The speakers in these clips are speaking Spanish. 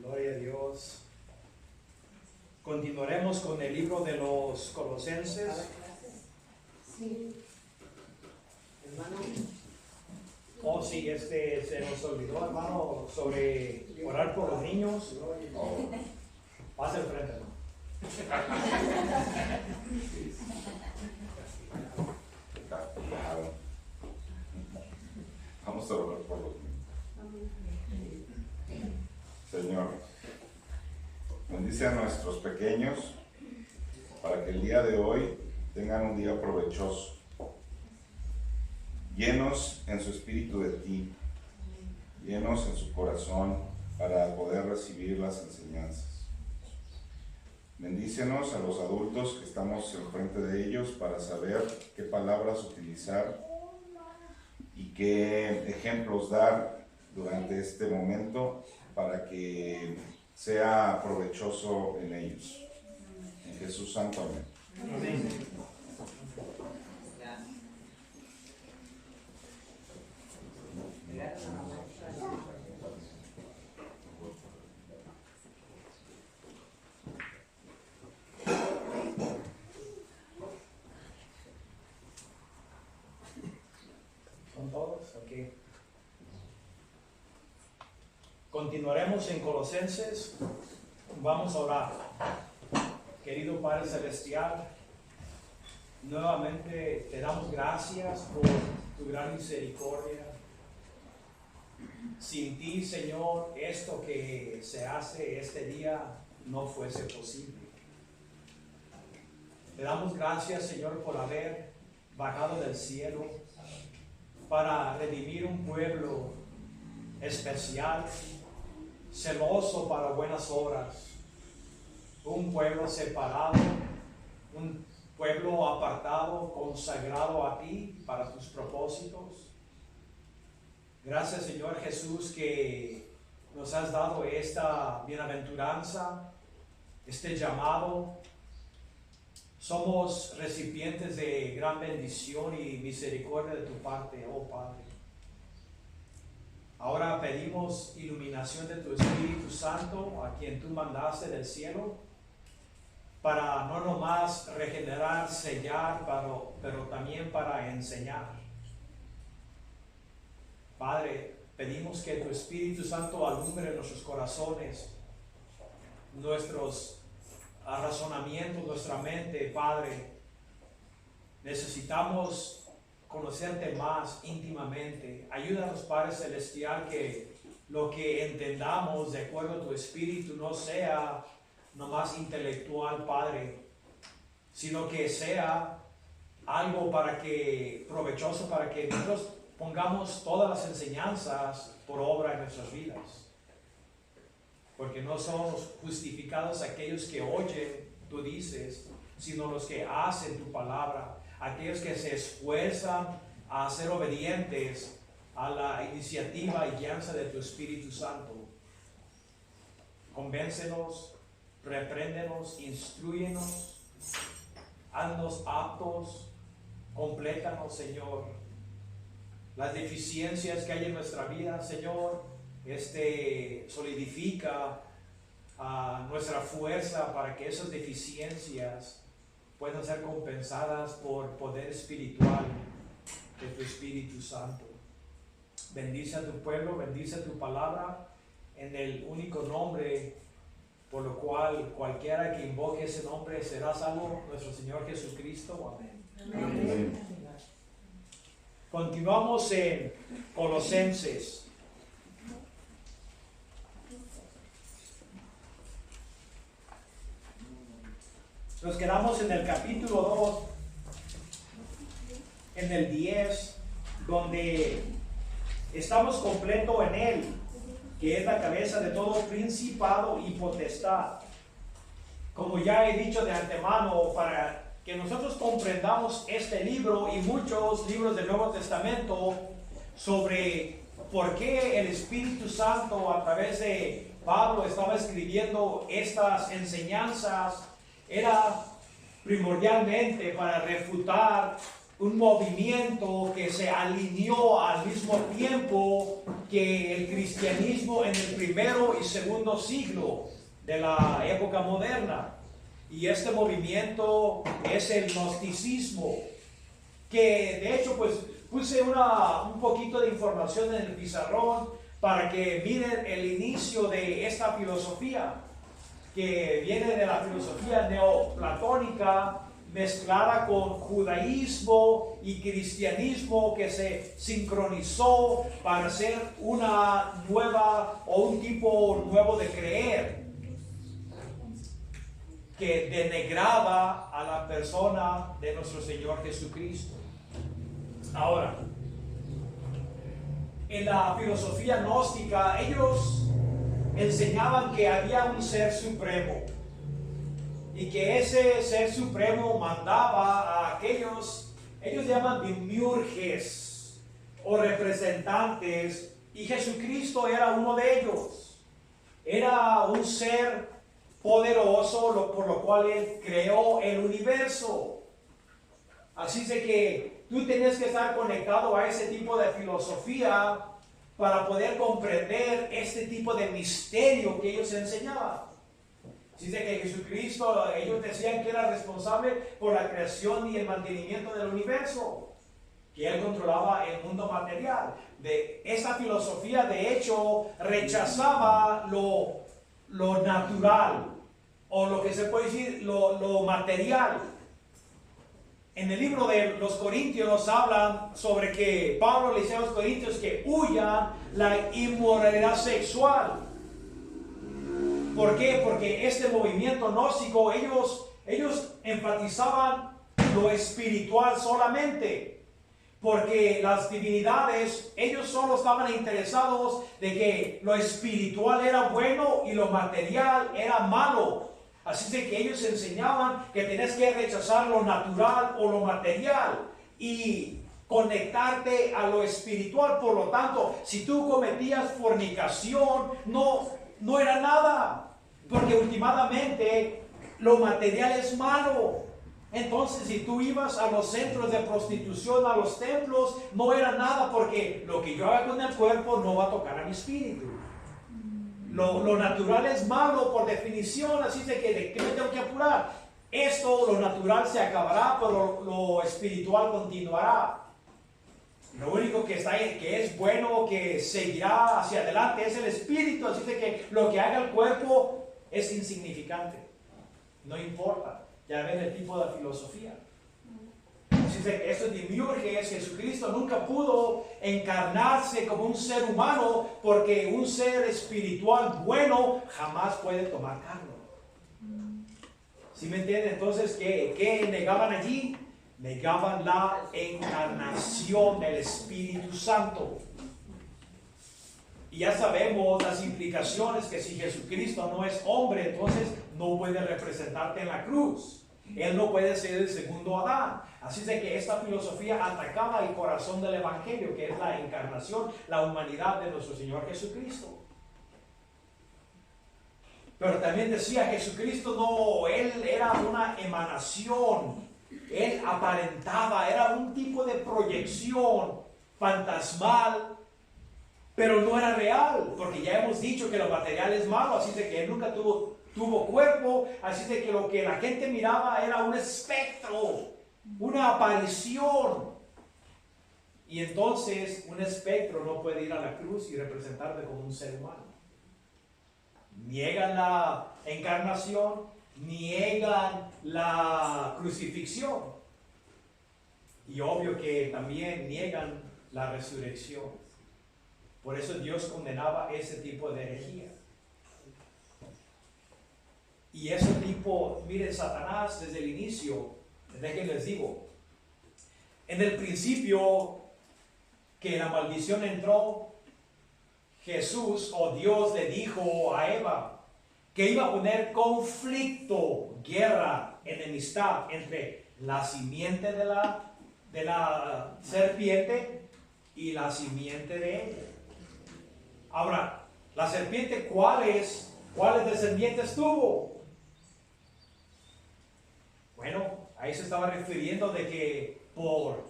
Gloria a Dios. Continuaremos con el libro de los Colosenses. Sí. Hermano. Oh, sí, se nos olvidó, hermano, sobre orar por los niños. Pase al frente, hermano. Vamos a orar por los niños. Señor, bendice a nuestros pequeños para que el día de hoy tengan un día provechoso, llenos en su espíritu de ti, llenos en su corazón para poder recibir las enseñanzas. Bendícenos a los adultos que estamos enfrente de ellos para saber qué palabras utilizar y qué ejemplos dar durante este momento para que sea provechoso en ellos. En Jesús Santo, amén. Amén. ¿Son todos? Ok. Continuaremos en Colosenses. Vamos a orar. Querido Padre Celestial, nuevamente te damos gracias por tu gran misericordia. Sin ti, Señor, esto que se hace este día no fuese posible. Te damos gracias, Señor, por haber bajado del cielo para redimir un pueblo especial, celoso para buenas obras, un pueblo separado, un pueblo apartado, consagrado a ti para tus propósitos. Gracias, Señor Jesús, que nos has dado esta bienaventuranza, este llamado. Somos recipientes de gran bendición y misericordia de tu parte, oh Padre. Ahora pedimos iluminación de tu Espíritu Santo, a quien tú mandaste del cielo, para no nomás regenerar, sellar, pero también para enseñar. Padre, pedimos que tu Espíritu Santo alumbre nuestros corazones, nuestros razonamientos, nuestra mente, Padre. Necesitamos conocerte más íntimamente. Ayúdanos, Padre Celestial, que lo que entendamos de acuerdo a tu Espíritu no sea nomás intelectual, Padre, sino que sea algo provechoso para que nosotros pongamos todas las enseñanzas por obra en nuestras vidas. Porque no somos justificados aquellos que oyen, tú dices, sino los que hacen tu palabra, aquellos que se esfuerzan a ser obedientes a la iniciativa y guianza de tu Espíritu Santo. Convéncenos, repréndenos, instrúyenos, haznos aptos, complétanos, Señor. Las deficiencias que hay en nuestra vida, Señor, solidifica nuestra fuerza para que esas deficiencias puedan ser compensadas por poder espiritual de tu Espíritu Santo. Bendice a tu pueblo, bendice tu palabra en el único nombre por lo cual cualquiera que invoque ese nombre será salvo, nuestro Señor Jesucristo. Amén. Amén. Continuamos en Colosenses. Nos quedamos en el capítulo 2, en el 10, donde estamos completo en él, que es la cabeza de todo principado y potestad. Como ya he dicho de antemano, para que nosotros comprendamos este libro y muchos libros del Nuevo Testamento sobre por qué el Espíritu Santo a través de Pablo estaba escribiendo estas enseñanzas, era primordialmente para refutar un movimiento que se alineó al mismo tiempo que el cristianismo en el primero y segundo siglo de la época moderna. Y este movimiento es el gnosticismo, que de hecho pues puse un poquito de información en el pizarrón para que miren el inicio de esta filosofía, que viene de la filosofía neoplatónica mezclada con judaísmo y cristianismo, que se sincronizó para hacer una nueva o un tipo nuevo de creer, que denigraba a la persona de nuestro Señor Jesucristo. Ahora, en la filosofía gnóstica, ellos enseñaban que había un ser supremo y que ese ser supremo mandaba a aquellos, ellos llaman demiurges o representantes, y Jesucristo era uno de ellos. Era un ser poderoso, por lo cual Él creó el universo. Así de que tú tenías que estar conectado a ese tipo de filosofía para poder comprender este tipo de misterio que ellos enseñaban. Así de que Jesucristo, ellos decían que era responsable por la creación y el mantenimiento del universo, que Él controlaba el mundo material. De esa filosofía, de hecho, rechazaba lo natural, o lo que se puede decir, lo material. En el libro de los Corintios nos hablan sobre que Pablo le dice a los Corintios que huyan la inmoralidad sexual. ¿Por qué? Porque este movimiento gnóstico, ellos enfatizaban lo espiritual solamente. Porque las divinidades, ellos solo estaban interesados de que lo espiritual era bueno y lo material era malo. Así de que ellos enseñaban que tenías que rechazar lo natural o lo material y conectarte a lo espiritual. Por lo tanto, si tú cometías fornicación, no era nada. Porque últimamente lo material es malo. Entonces, si tú ibas a los centros de prostitución, a los templos, no era nada, porque lo que yo haga con el cuerpo no va a tocar a mi espíritu. Lo natural es malo por definición, así de que me tengo que apurar. Esto, lo natural se acabará, pero lo espiritual continuará. Lo único que es bueno, que seguirá hacia adelante, es el espíritu, así de que lo que haga el cuerpo es insignificante. No importa. Ya ven el tipo de filosofía. Así que eso demiurges, Jesucristo nunca pudo encarnarse como un ser humano, porque un ser espiritual bueno jamás puede tomar carne. ¿Sí me entienden? Entonces, ¿qué negaban allí? Negaban la encarnación del Espíritu Santo. Y ya sabemos las implicaciones, que si Jesucristo no es hombre, entonces no puede representarte en la cruz. Él no puede ser el segundo Adán. Así de que esta filosofía atacaba el corazón del Evangelio, que es la encarnación, la humanidad de nuestro Señor Jesucristo. Pero también decía, Jesucristo no, Él era una emanación. Él aparentaba, era un tipo de proyección fantasmal, pero no era real, porque ya hemos dicho que lo material es malo, así de que Él nunca tuvo cuerpo, así de que lo que la gente miraba era un espectro, una aparición. Y entonces un espectro no puede ir a la cruz y representarte como un ser humano. Niegan la encarnación, niegan la crucifixión, y obvio que también niegan la resurrección. Por eso Dios condenaba ese tipo de herejía. Y ese tipo, miren, Satanás desde el inicio, desde que les digo, en el principio que la maldición entró, Jesús o Dios le dijo a Eva que iba a poner conflicto, guerra, enemistad entre la simiente de la serpiente y la simiente de ella. Ahora, la serpiente, ¿cuáles descendientes tuvo? Bueno, ahí se estaba refiriendo de que por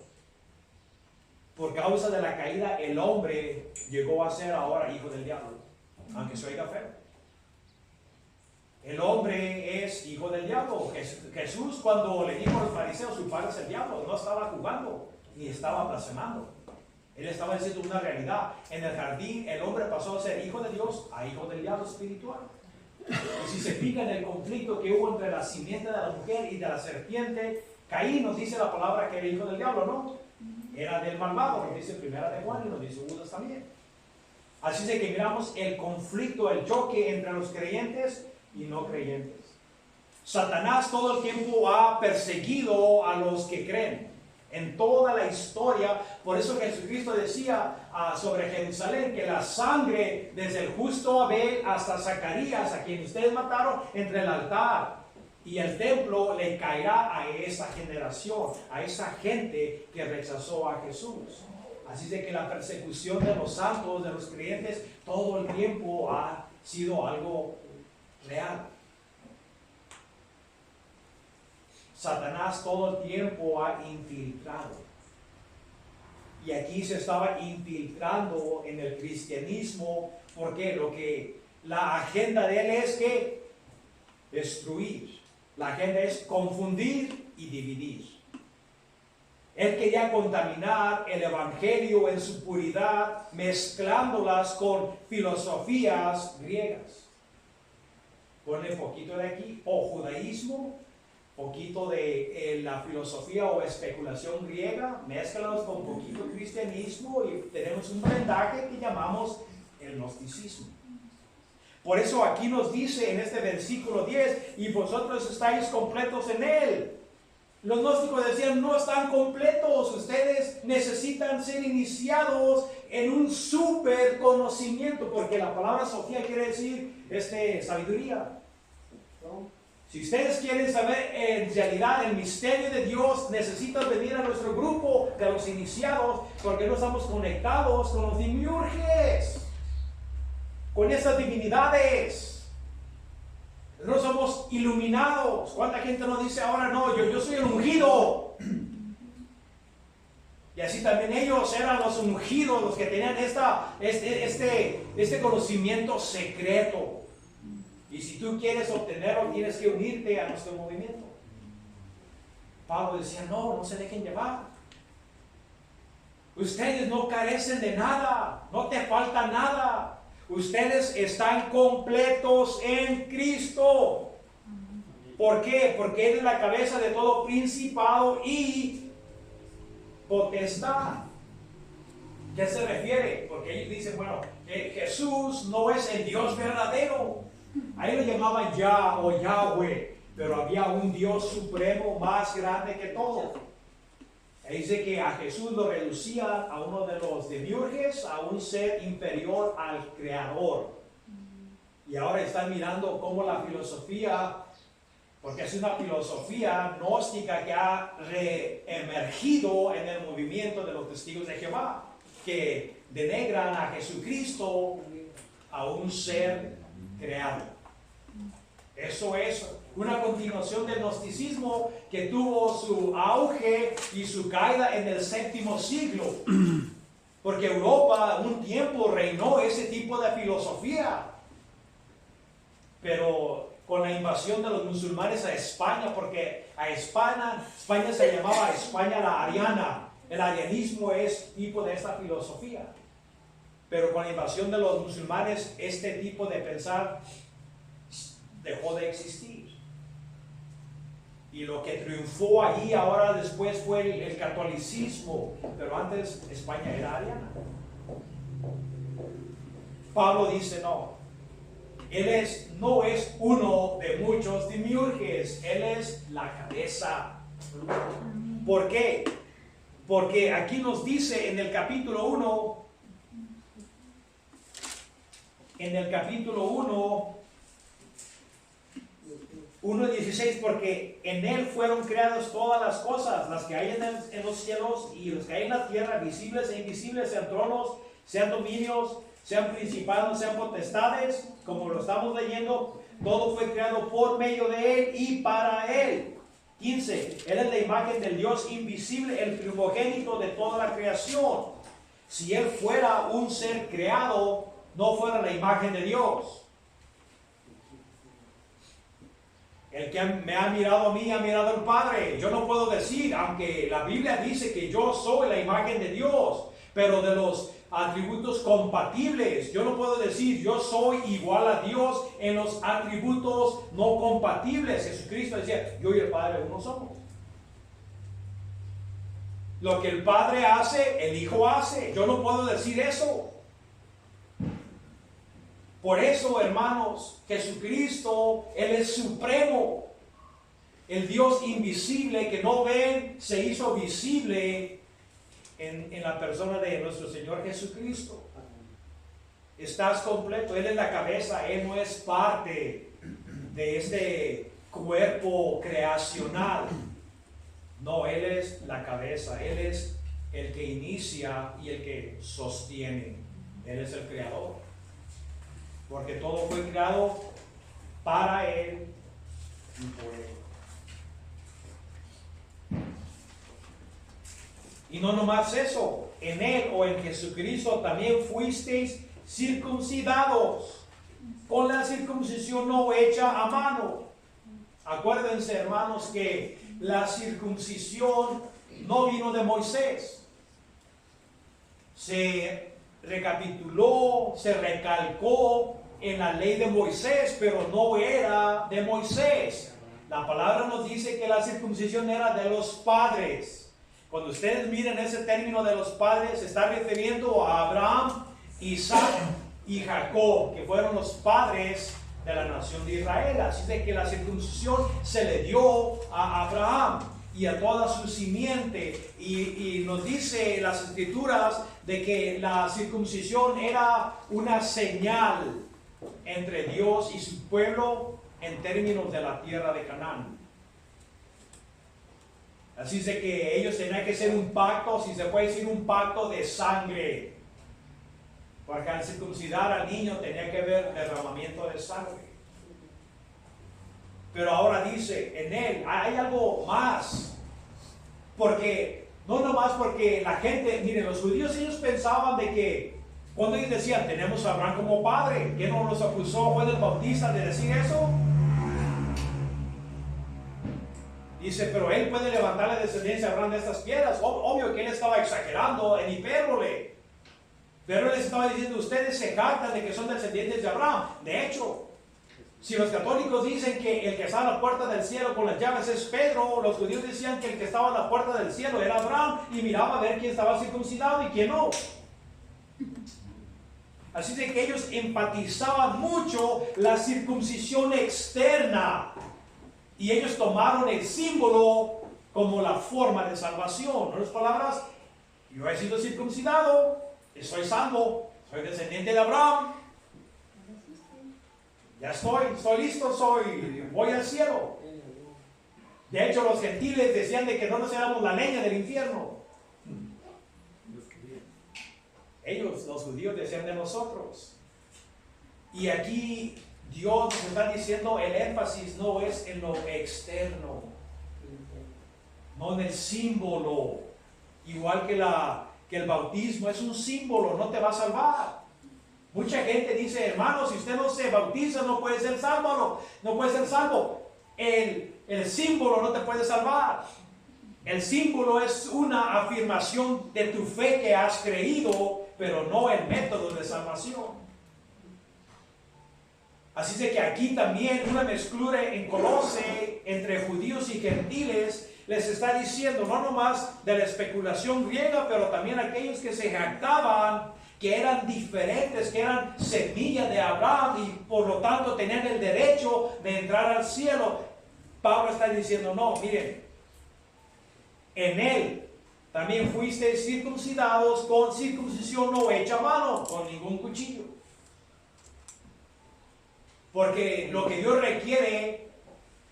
por causa de la caída, el hombre llegó a ser ahora hijo del diablo, aunque se oiga feo. El hombre es hijo del diablo. Jesús, cuando le dijo a los fariseos, su padre es el diablo, no estaba jugando, ni estaba blasfemando. Él estaba diciendo una realidad. En el jardín, el hombre pasó a ser hijo de Dios a hijo del diablo espiritual. Y si se fija en el conflicto que hubo entre la simiente de la mujer y de la serpiente, Caín nos dice la palabra que era hijo del diablo, ¿no? Era del malvado, nos dice Primera de Juan y nos dice Judas también. Así de que miramos el conflicto, el choque entre los creyentes y no creyentes. Satanás todo el tiempo ha perseguido a los que creen. En toda la historia, por eso Jesucristo decía sobre Jerusalén que la sangre desde el justo Abel hasta Zacarías, a quien ustedes mataron, entre el altar y el templo, le caerá a esa generación, a esa gente que rechazó a Jesús. Así de que la persecución de los santos, de los creyentes, todo el tiempo ha sido algo real. Satanás todo el tiempo ha infiltrado. Y aquí se estaba infiltrando en el cristianismo, porque la agenda de él es que destruir. La agenda es confundir y dividir. Él quería contaminar el evangelio en su puridad, mezclándolas con filosofías griegas. Ponle poquito de aquí, o judaísmo, poquito de la filosofía o especulación griega, mézclalos con poquito cristianismo y tenemos un blindaje que llamamos el gnosticismo. Por eso aquí nos dice en este versículo 10, y vosotros estáis completos en él. Los gnósticos decían, no están completos, ustedes necesitan ser iniciados en un super conocimiento, porque la palabra Sofía quiere decir sabiduría. Si ustedes quieren saber en realidad el misterio de Dios, necesitan venir a nuestro grupo de los iniciados, porque no estamos conectados con los demiurges, con esas divinidades. No somos iluminados. ¿Cuánta gente nos dice ahora, no, yo soy el ungido? Y así también ellos eran los ungidos, los que tenían este conocimiento secreto. Y si tú quieres obtenerlo, tienes que unirte a nuestro movimiento. Pablo decía, no se dejen llevar. Ustedes no carecen de nada, no te falta nada. Ustedes están completos en Cristo. ¿Por qué? Porque Él es la cabeza de todo principado y potestad. ¿Qué se refiere? Porque ellos dicen, bueno, Jesús no es el Dios verdadero. Ahí lo llamaban Yah o Yahweh, pero había un Dios supremo más grande que todo. Ahí dice que a Jesús lo reducía a uno de los demiurges, a un ser inferior al Creador. Y ahora están mirando cómo la filosofía, porque es una filosofía gnóstica que ha reemergido en el movimiento de los testigos de Jehová, que denegran a Jesucristo a un ser creado. Eso es una continuación del gnosticismo que tuvo su auge y su caída en el 7º siglo. Porque Europa un tiempo reinó ese tipo de filosofía. Pero con la invasión de los musulmanes a España, porque a España se llamaba España la ariana. El arianismo es tipo de esta filosofía. Pero con la invasión de los musulmanes, este tipo de pensar dejó de existir. Y lo que triunfó allí ahora después fue el catolicismo, pero antes España era ariana. Pablo dice no, él no es uno de muchos demiurges, él es la cabeza. ¿Por qué? Porque aquí nos dice en el capítulo 1:16, porque en él fueron creadas todas las cosas, las que hay en los cielos y los que hay en la tierra, visibles e invisibles, sean tronos, sean dominios, sean principados, sean potestades, como lo estamos leyendo, todo fue creado por medio de él y para él. 15. Él es la imagen del Dios invisible, el primogénito de toda la creación. Si Él fuera un ser creado, no fuera la imagen de Dios. El que me ha mirado a mí, ha mirado al Padre. Yo no puedo decir, aunque la Biblia dice que yo soy la imagen de Dios, pero de los atributos compatibles, yo no puedo decir yo soy igual a Dios en los atributos no compatibles. Jesucristo decía, yo y el Padre uno somos. Lo que el Padre hace, el Hijo hace. Yo no puedo decir eso. Por eso, hermanos, Jesucristo, Él es supremo. El Dios invisible que no ven, se hizo visible en la persona de nuestro Señor Jesucristo. Estás completo. Él es la cabeza. Él no es parte de este cuerpo creacional. No, Él es la cabeza. Él es el que inicia y el que sostiene. Él es el creador. Porque todo fue creado para Él y por Él. Y no nomás eso, en Él o en Jesucristo también fuisteis circuncidados con la circuncisión no hecha a mano. Acuérdense, hermanos, que la circuncisión no vino de Moisés. Se recapituló, se recalcó en la ley de Moisés, pero no era de Moisés. La palabra nos dice que la circuncisión era de los padres. Cuando ustedes miren ese término de los padres, se está refiriendo a Abraham, Isaac y Jacob, que fueron los padres de la nación de Israel. Así de que la circuncisión se le dio a Abraham y a toda su simiente, y nos dice las escrituras de que la circuncisión era una señal entre Dios y su pueblo en términos de la tierra de Canaán. Así de que ellos tenían que hacer un pacto, si se puede decir un pacto de sangre, porque al circuncidar al niño tenía que haber derramamiento de sangre. Pero ahora dice, en Él hay algo más, porque no nomás porque la gente, miren, los judíos ellos pensaban de que cuando ellos decían, tenemos a Abraham como padre, ¿quién no los acusó Juan el Bautista de decir eso? Dice, pero él puede levantar la descendencia a Abraham de estas piedras. Obvio que él estaba exagerando en hipérbole, pero él les estaba diciendo, ustedes se jactan de que son descendientes de Abraham. De hecho, si los católicos dicen que el que está a la puerta del cielo con las llaves es Pedro, los judíos decían que el que estaba a la puerta del cielo era Abraham, y miraba a ver quién estaba circuncidado y quién no. Así de que ellos empatizaban mucho la circuncisión externa, y ellos tomaron el símbolo como la forma de salvación. En otras palabras, yo he sido circuncidado, soy salvo, soy descendiente de Abraham, ya estoy listo, voy al cielo. De hecho, los gentiles decían de que no nos éramos la leña del infierno. Ellos, los judíos, decían de nosotros. Y aquí Dios nos está diciendo, el énfasis no es en lo externo, no en el símbolo. Igual que el bautismo es un símbolo, no te va a salvar. Mucha gente dice, hermano, si usted no se bautiza no puede ser salvo, no puede ser salvo. El símbolo no te puede salvar. El símbolo es una afirmación de tu fe que has creído, pero no el método de salvación. Así de que aquí también una mezcla en Colose entre judíos y gentiles les está diciendo no nomás de la especulación griega, pero también aquellos que se jactaban que eran diferentes, que eran semilla de Abraham y por lo tanto tenían el derecho de entrar al cielo. Pablo está diciendo, no, miren, en Él también fuisteis circuncidados con circuncisión no hecha a mano, con ningún cuchillo. Porque lo que Dios requiere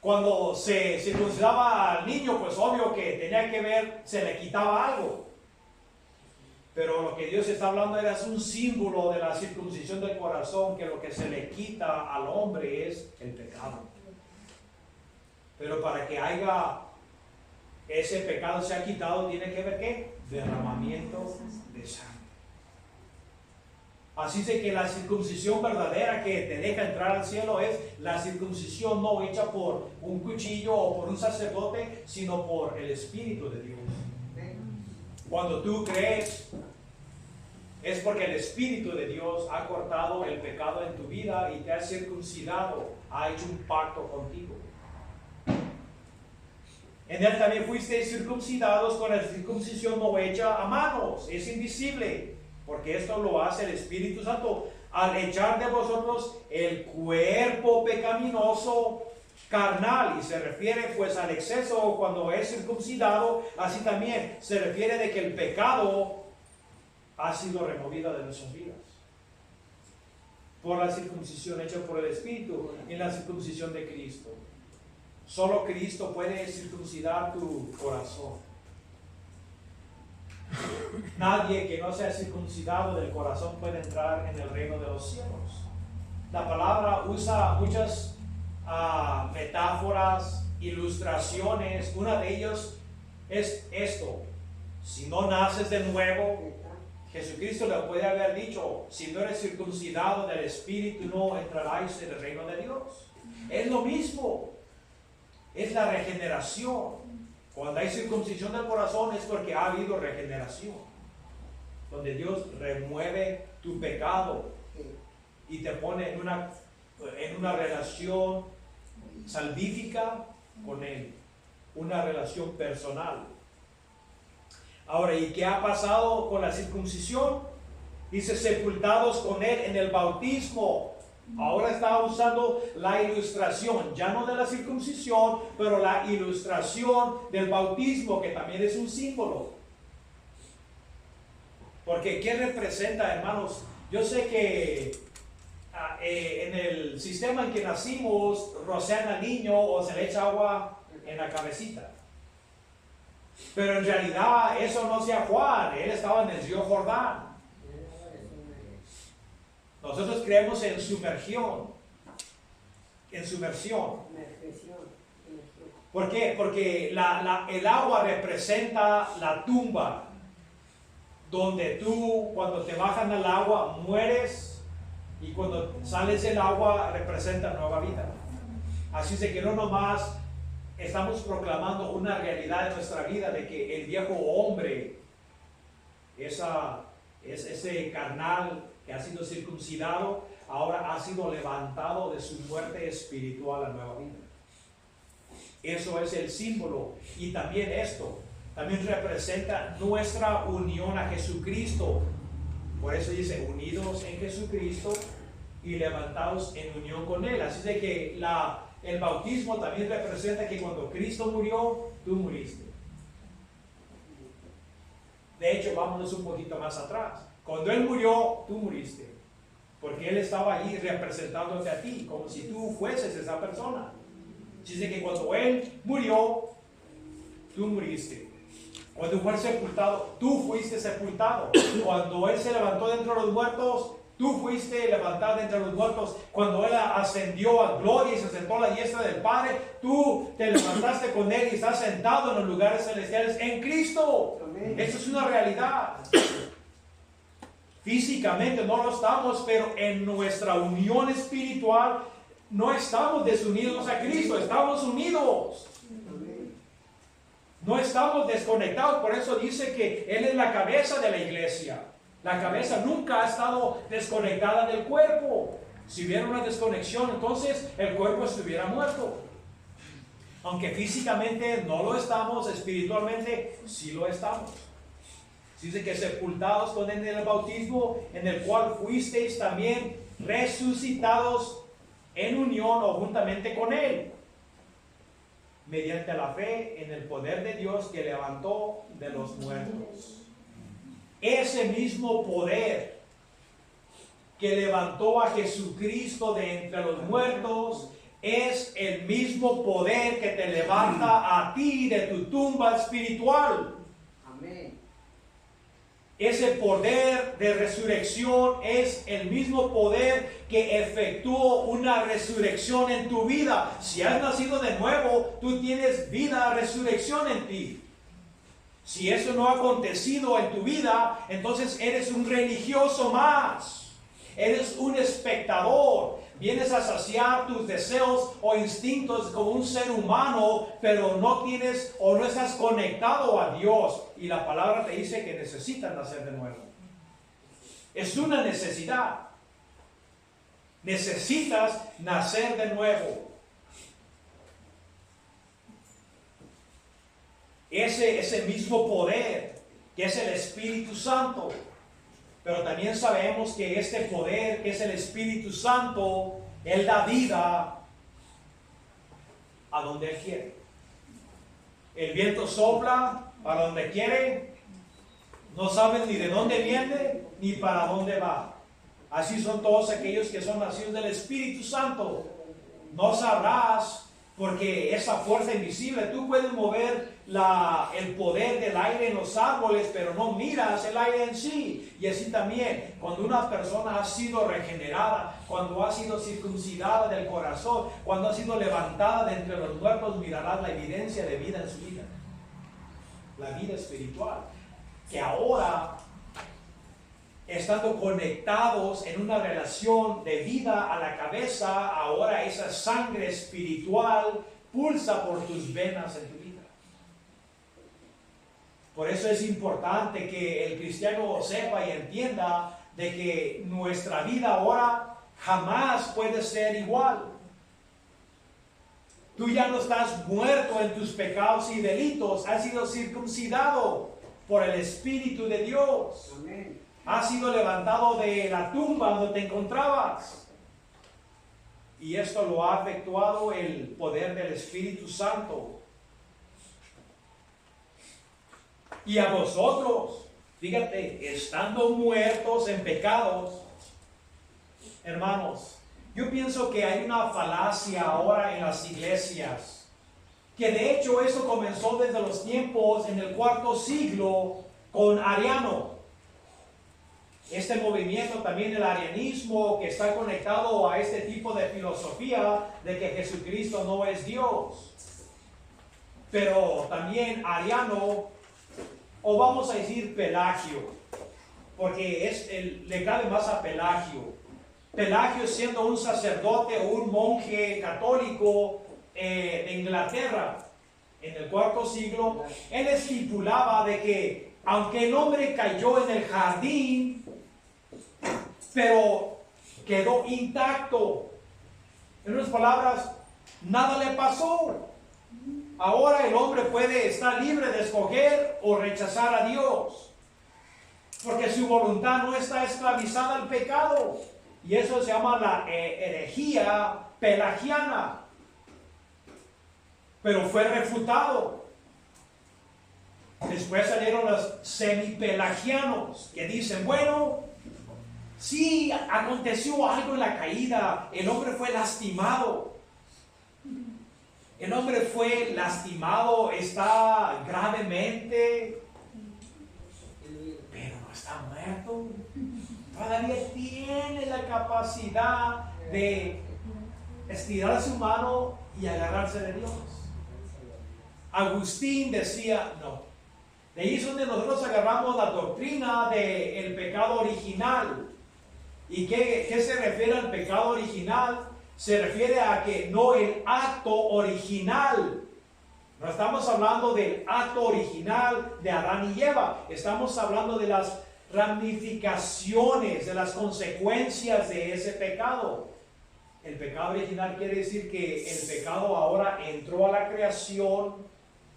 cuando se circuncidaba al niño, pues obvio que tenía que ver, se le quitaba algo. Pero lo que Dios está hablando era un símbolo de la circuncisión del corazón, que lo que se le quita al hombre es el pecado. Pero para que haya ese pecado se ha quitado, tiene que ver ¿qué? Derramamiento de sangre. Así es de que la circuncisión verdadera que te deja entrar al cielo es la circuncisión no hecha por un cuchillo o por un sacerdote, sino por el Espíritu de Dios. Cuando tú crees, es porque el Espíritu de Dios ha cortado el pecado en tu vida y te ha circuncidado, ha hecho un pacto contigo. En él también fuisteis circuncidados con la circuncisión no hecha a manos, es invisible, porque esto lo hace el Espíritu Santo al echar de vosotros el cuerpo pecaminoso carnal, y se refiere pues al exceso cuando es circuncidado, así también se refiere de que el pecado ha sido removido de nuestras vidas por la circuncisión hecha por el Espíritu en la circuncisión de Cristo. Solo Cristo puede circuncidar tu corazón. Nadie que no sea circuncidado del corazón puede entrar en el reino de los cielos. La palabra usa muchas metáforas, ilustraciones. Una de ellas es esto: si no naces de nuevo, Jesucristo le puede haber dicho, si no eres circuncidado del Espíritu, no entrarás en el reino de Dios. Es lo mismo, es la regeneración. Cuando hay circuncisión del corazón es porque ha habido regeneración, donde Dios remueve tu pecado y te pone en una relación salvífica con Él, una relación personal. Ahora, ¿y qué ha pasado con la circuncisión? Dice, sepultados con Él en el bautismo. Ahora está usando la ilustración, ya no de la circuncisión, pero la ilustración del bautismo, que también es un símbolo. Porque ¿qué representa, hermanos? Yo sé que en el sistema en que nacimos, rocian al niño o se le echa agua en la cabecita. Pero en realidad eso no hacía Juan, él estaba en el río Jordán. Nosotros creemos en sumersión. En sumersión. ¿Por qué? Porque el agua representa la tumba, donde tú, cuando te bajan al agua, mueres, y cuando sales del agua representa nueva vida. Así es de que no nomás estamos proclamando una realidad de nuestra vida, de que el viejo hombre, ese carnal que ha sido circuncidado, ahora ha sido levantado de su muerte espiritual a nueva vida. Eso es el símbolo. Y también esto, también representa nuestra unión a Jesucristo. Por eso dice, unidos en Jesucristo y levantados en unión con Él. Así de que el bautismo también representa que cuando Cristo murió, tú muriste. De hecho, vámonos un poquito más atrás. Cuando Él murió, tú muriste. Porque Él estaba allí representándote a ti, como si tú fueses esa persona. Dice que cuando Él murió, tú muriste. Cuando fue sepultado, tú fuiste sepultado. Cuando Él se levantó de entre los muertos, tú fuiste levantado de entre los muertos. Cuando Él ascendió a gloria y se sentó a la diestra del Padre, tú te levantaste con Él y estás sentado en los lugares celestiales en Cristo. Amén. Eso es una realidad. Físicamente no lo estamos, pero en nuestra unión espiritual no estamos desunidos a Cristo, estamos unidos. No estamos desconectados, por eso dice que Él es la cabeza de la iglesia. La cabeza nunca ha estado desconectada del cuerpo. Si hubiera una desconexión, entonces el cuerpo estuviera muerto. Aunque físicamente no lo estamos, espiritualmente sí lo estamos. Dice que sepultados con Él en el bautismo, en el cual fuisteis también resucitados en unión o juntamente con Él, mediante la fe en el poder de Dios que levantó de los muertos. Ese mismo poder que levantó a Jesucristo de entre los muertos es el mismo poder que te levanta a ti de tu tumba espiritual. Amén. Ese poder de resurrección es el mismo poder que efectuó una resurrección en tu vida. Si has nacido de nuevo, tú tienes vida, resurrección en ti. Si eso no ha acontecido en tu vida, entonces eres un religioso más. Eres un espectador. Vienes a saciar tus deseos o instintos como un ser humano, pero no tienes o no estás conectado a Dios. Y la palabra te dice que necesitas nacer de nuevo. Es una necesidad. Necesitas nacer de nuevo. Ese mismo poder que es el Espíritu Santo. Pero también sabemos que este poder, que es el Espíritu Santo, Él da vida a donde Él quiere. El viento sopla para donde quiere. No saben ni de dónde viene, ni para dónde va. Así son todos aquellos que son nacidos del Espíritu Santo. No sabrás, porque esa fuerza invisible, tú puedes mover el poder del aire en los árboles, pero no miras el aire en sí. Y así también, cuando una persona ha sido regenerada, cuando ha sido circuncidada del corazón, cuando ha sido levantada de entre los muertos, mirarás la evidencia de vida en su vida. La vida espiritual. Que ahora, estando conectados en una relación de vida a la cabeza, ahora esa sangre espiritual pulsa por tus venas en tu vida. Por eso es importante que el cristiano sepa y entienda de que nuestra vida ahora jamás puede ser igual. Tú ya no estás muerto en tus pecados y delitos, has sido circuncidado por el Espíritu de Dios. Amén. Has sido levantado de la tumba donde te encontrabas. Y esto lo ha efectuado el poder del Espíritu Santo. Y a vosotros, fíjate, estando muertos en pecados, hermanos, yo pienso que hay una falacia ahora en las iglesias, que de hecho eso comenzó desde los tiempos en el cuarto siglo con Ariano. Este movimiento también, el arianismo, que está conectado a este tipo de filosofía de que Jesucristo no es Dios. Pero también Ariano, o vamos a decir Pelagio, porque le cabe más a Pelagio. Pelagio, siendo un sacerdote o un monje católico de Inglaterra en el cuarto siglo, él estipulaba de que aunque el hombre cayó en el jardín, pero quedó intacto. En otras palabras, nada le pasó. Ahora el hombre puede estar libre de escoger o rechazar a Dios, porque su voluntad no está esclavizada al pecado. Y eso se llama la herejía pelagiana. Pero fue refutado. Después salieron los semipelagianos, que dicen, bueno, sí, aconteció algo en la caída, el hombre fue lastimado. El hombre fue lastimado, está gravemente, pero no está muerto. Todavía tiene la capacidad de estirar su mano y agarrarse de Dios. Agustín decía, no. De ahí es donde nosotros agarramos la doctrina del pecado original. ¿Y qué se refiere al pecado original? Se refiere a que no el acto original. No estamos hablando del acto original de Adán y Eva. Estamos hablando de las ramificaciones, de las consecuencias de ese pecado. El pecado original quiere decir que el pecado ahora entró a la creación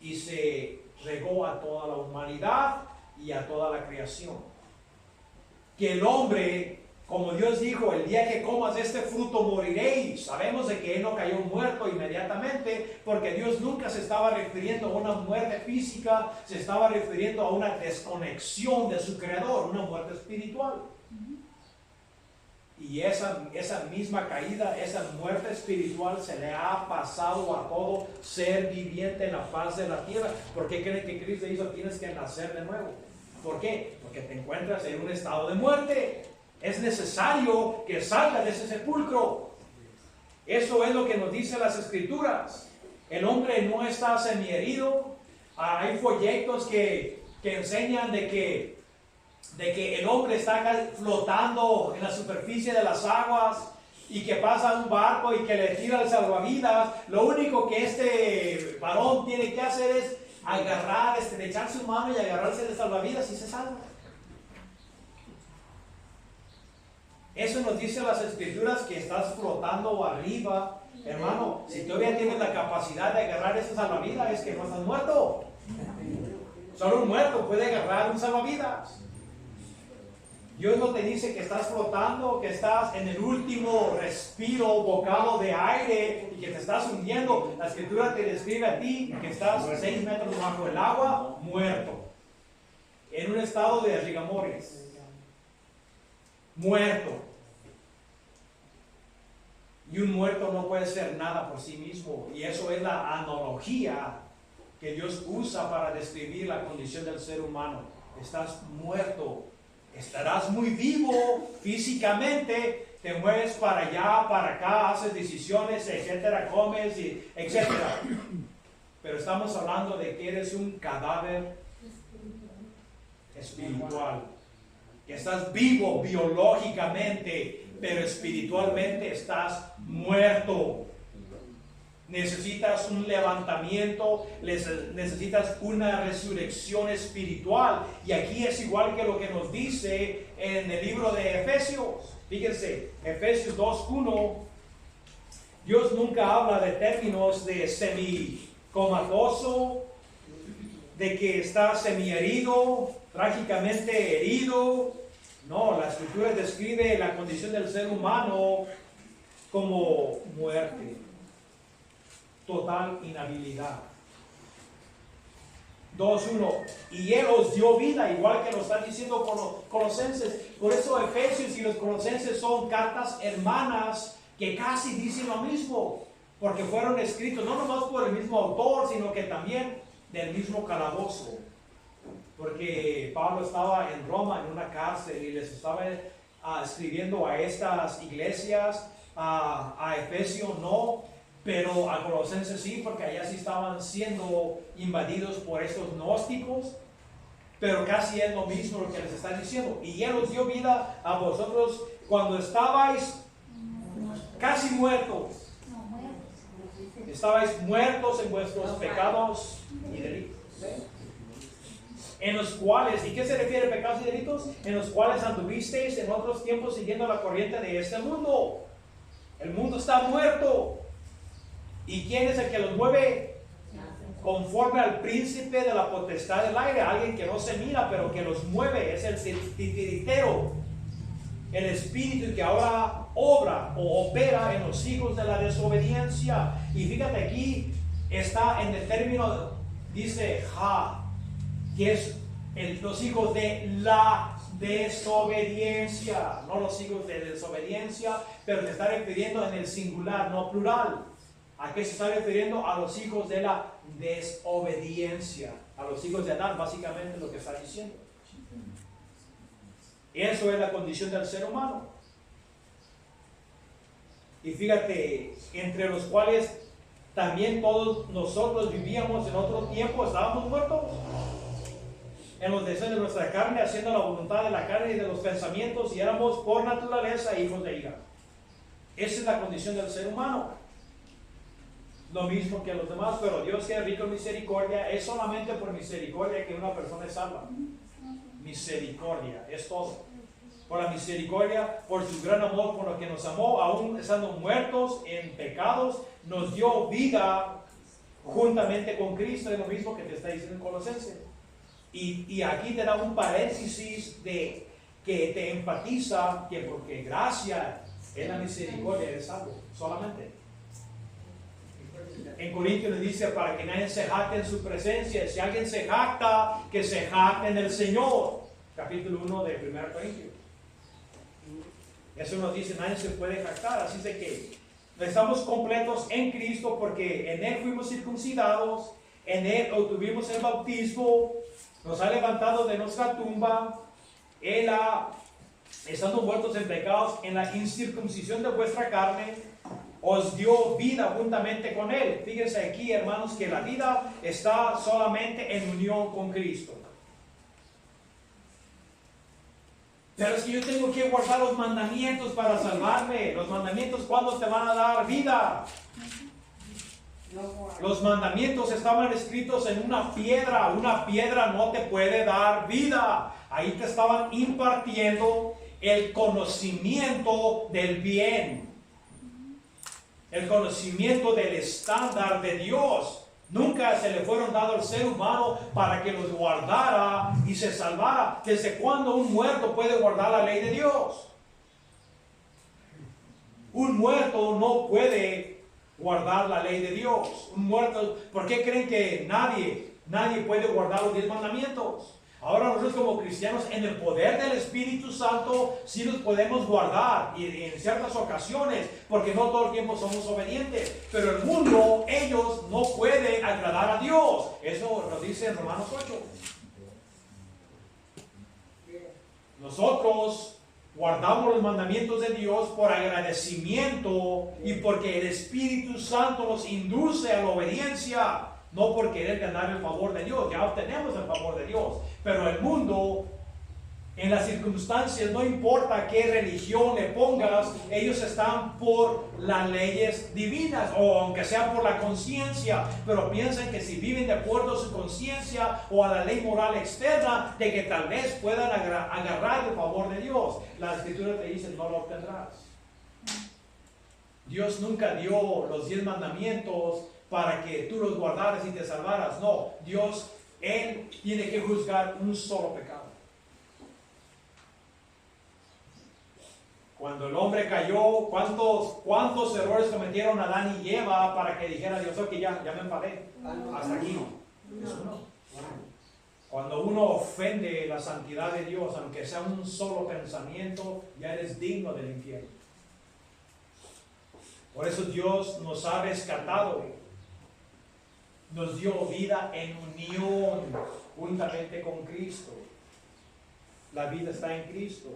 y se regó a toda la humanidad y a toda la creación. Que el hombre, como Dios dijo, el día que comas de este fruto moriréis. Sabemos de que él no cayó muerto inmediatamente, porque Dios nunca se estaba refiriendo a una muerte física, se estaba refiriendo a una desconexión de su creador, una muerte espiritual. Y esa misma caída, esa muerte espiritual se le ha pasado a todo ser viviente en la faz de la tierra. ¿Por qué creen que Cristo dijo tienes que nacer de nuevo? ¿Por qué? Porque te encuentras en un estado de muerte. Es necesario que salgas de ese sepulcro. Eso es lo que nos dicen las Escrituras. El hombre no está semiherido. Hay folletos que enseñan de que el hombre está flotando en la superficie de las aguas y que pasa un barco y que le tira el salvavidas. Lo único que este varón tiene que hacer es agarrar, echar su mano y agarrarse del salvavidas y se salva. Eso nos dice las Escrituras, que estás flotando arriba. Hermano, si todavía tienes la capacidad de agarrar ese salvavidas, es que no estás muerto. Solo un muerto puede agarrar un salvavidas. Dios no te dice que estás flotando, que estás en el último respiro, bocado de aire y que te estás hundiendo. La Escritura te describe a ti que estás 6 metros bajo el agua, muerto. En un estado de rigamores. Muerto. Y un muerto no puede ser nada por sí mismo. Y eso es la analogía que Dios usa para describir la condición del ser humano. Estás muerto. Estarás muy vivo físicamente, te mueves para allá, para acá, haces decisiones, etcétera, comes, etcétera. Pero estamos hablando de que eres un cadáver espiritual. Que estás vivo biológicamente, pero espiritualmente estás muerto. Necesitas un levantamiento, necesitas una resurrección espiritual. Y aquí es igual que lo que nos dice en el libro de Efesios. Fíjense, Efesios 2:1. Dios nunca habla de términos de semicomatoso, de que está semiherido, trágicamente herido. No, la Escritura describe la condición del ser humano como muerte. Total inhabilidad. 2:1. Y Él os dio vida, igual que lo están diciendo con los Colosenses. Por eso Efesios y los Colosenses son cartas hermanas que casi dicen lo mismo, porque fueron escritos no nomás por el mismo autor, sino que también del mismo calabozo. Porque Pablo estaba en Roma en una cárcel y les estaba escribiendo a estas iglesias, a Efesios no, pero a Colosenses sí, porque allá sí estaban siendo invadidos por estos gnósticos. Pero casi es lo mismo lo que les está diciendo. Y Él os dio vida a vosotros cuando estabais casi muertos. Estabais muertos en vuestros pecados y delitos. En los cuales, ¿y qué se refiere a pecados y delitos? En los cuales anduvisteis en otros tiempos siguiendo la corriente de este mundo. El mundo está muerto. ¿Y quién es el que los mueve? Conforme al príncipe de la potestad del aire, alguien que no se mira, pero que los mueve, es el titiritero, el espíritu que ahora obra o opera en los hijos de la desobediencia. Y fíjate, aquí está en el término, dice ja, que es los hijos de la desobediencia, no los hijos de desobediencia, pero se está refiriendo en el singular, no plural. ¿A qué se está refiriendo? A los hijos de la desobediencia, a los hijos de Adán, básicamente lo que está diciendo. Eso es la condición del ser humano. Y fíjate, entre los cuales también todos nosotros vivíamos en otro tiempo, estábamos muertos en los deseos de nuestra carne, haciendo la voluntad de la carne y de los pensamientos, y éramos por naturaleza hijos de ira. Esa es la condición del ser humano. Lo mismo que los demás, pero Dios, que es rico en misericordia, es solamente por misericordia que una persona es salva. Misericordia, es todo. Por la misericordia, por su gran amor, por lo que nos amó, aún estando muertos en pecados, nos dio vida juntamente con Cristo. Es lo mismo que te está diciendo en Colosenses. Y aquí te da un paréntesis de que te enfatiza que porque gracia es la misericordia, eres salvo, solamente. En Corintios le dice para que nadie se jacte en su presencia. Si alguien se jacta, que se jacte en el Señor. Capítulo 1 de 1 Corintios. Eso nos dice, nadie se puede jactar. Así de que estamos completos en Cristo porque en Él fuimos circuncidados, en Él obtuvimos el bautismo, nos ha levantado de nuestra tumba. Él ha, estando muertos en pecados, en la incircuncisión de vuestra carne, os dio vida juntamente con Él. Fíjense aquí, hermanos, que la vida está solamente en unión con Cristo. Pero es que yo tengo que guardar los mandamientos para salvarme. Los mandamientos, ¿cuándo te van a dar vida? Los mandamientos estaban escritos en una piedra. Una piedra no te puede dar vida. Ahí te estaban impartiendo el conocimiento del bien, el conocimiento del estándar de Dios. Nunca se le fueron dados al ser humano para que los guardara y se salvara. ¿Desde cuándo un muerto puede guardar la ley de Dios? Un muerto no puede guardar la ley de Dios. Un muerto, ¿por qué creen que nadie puede guardar los 10 mandamientos? Ahora nosotros como cristianos, en el poder del Espíritu Santo, sí los podemos guardar, y en ciertas ocasiones, porque no todo el tiempo somos obedientes. Pero el mundo, ellos no pueden agradar a Dios. Eso lo dice en Romanos 8. Nosotros guardamos los mandamientos de Dios por agradecimiento y porque el Espíritu Santo nos induce a la obediencia. No por querer ganar el favor de Dios, ya obtenemos el favor de Dios. Pero el mundo, en las circunstancias, no importa qué religión le pongas, ellos están por las leyes divinas, o aunque sea por la conciencia, pero piensan que si viven de acuerdo a su conciencia o a la ley moral externa, de que tal vez puedan agarrar el favor de Dios. La Escritura te dice, no lo obtendrás. Dios nunca dio los 10 mandamientos para que tú los guardaras y te salvaras. No, Dios, Él tiene que juzgar un solo pecado. Cuando el hombre cayó, ¿cuántos errores cometieron Adán y Eva para que dijera Dios, ok, ya me enfadé, hasta aquí? Eso no. Cuando uno ofende la santidad de Dios, aunque sea un solo pensamiento, ya eres digno del infierno. Por eso Dios nos ha rescatado. Nos dio vida en unión juntamente con Cristo. La vida está en Cristo.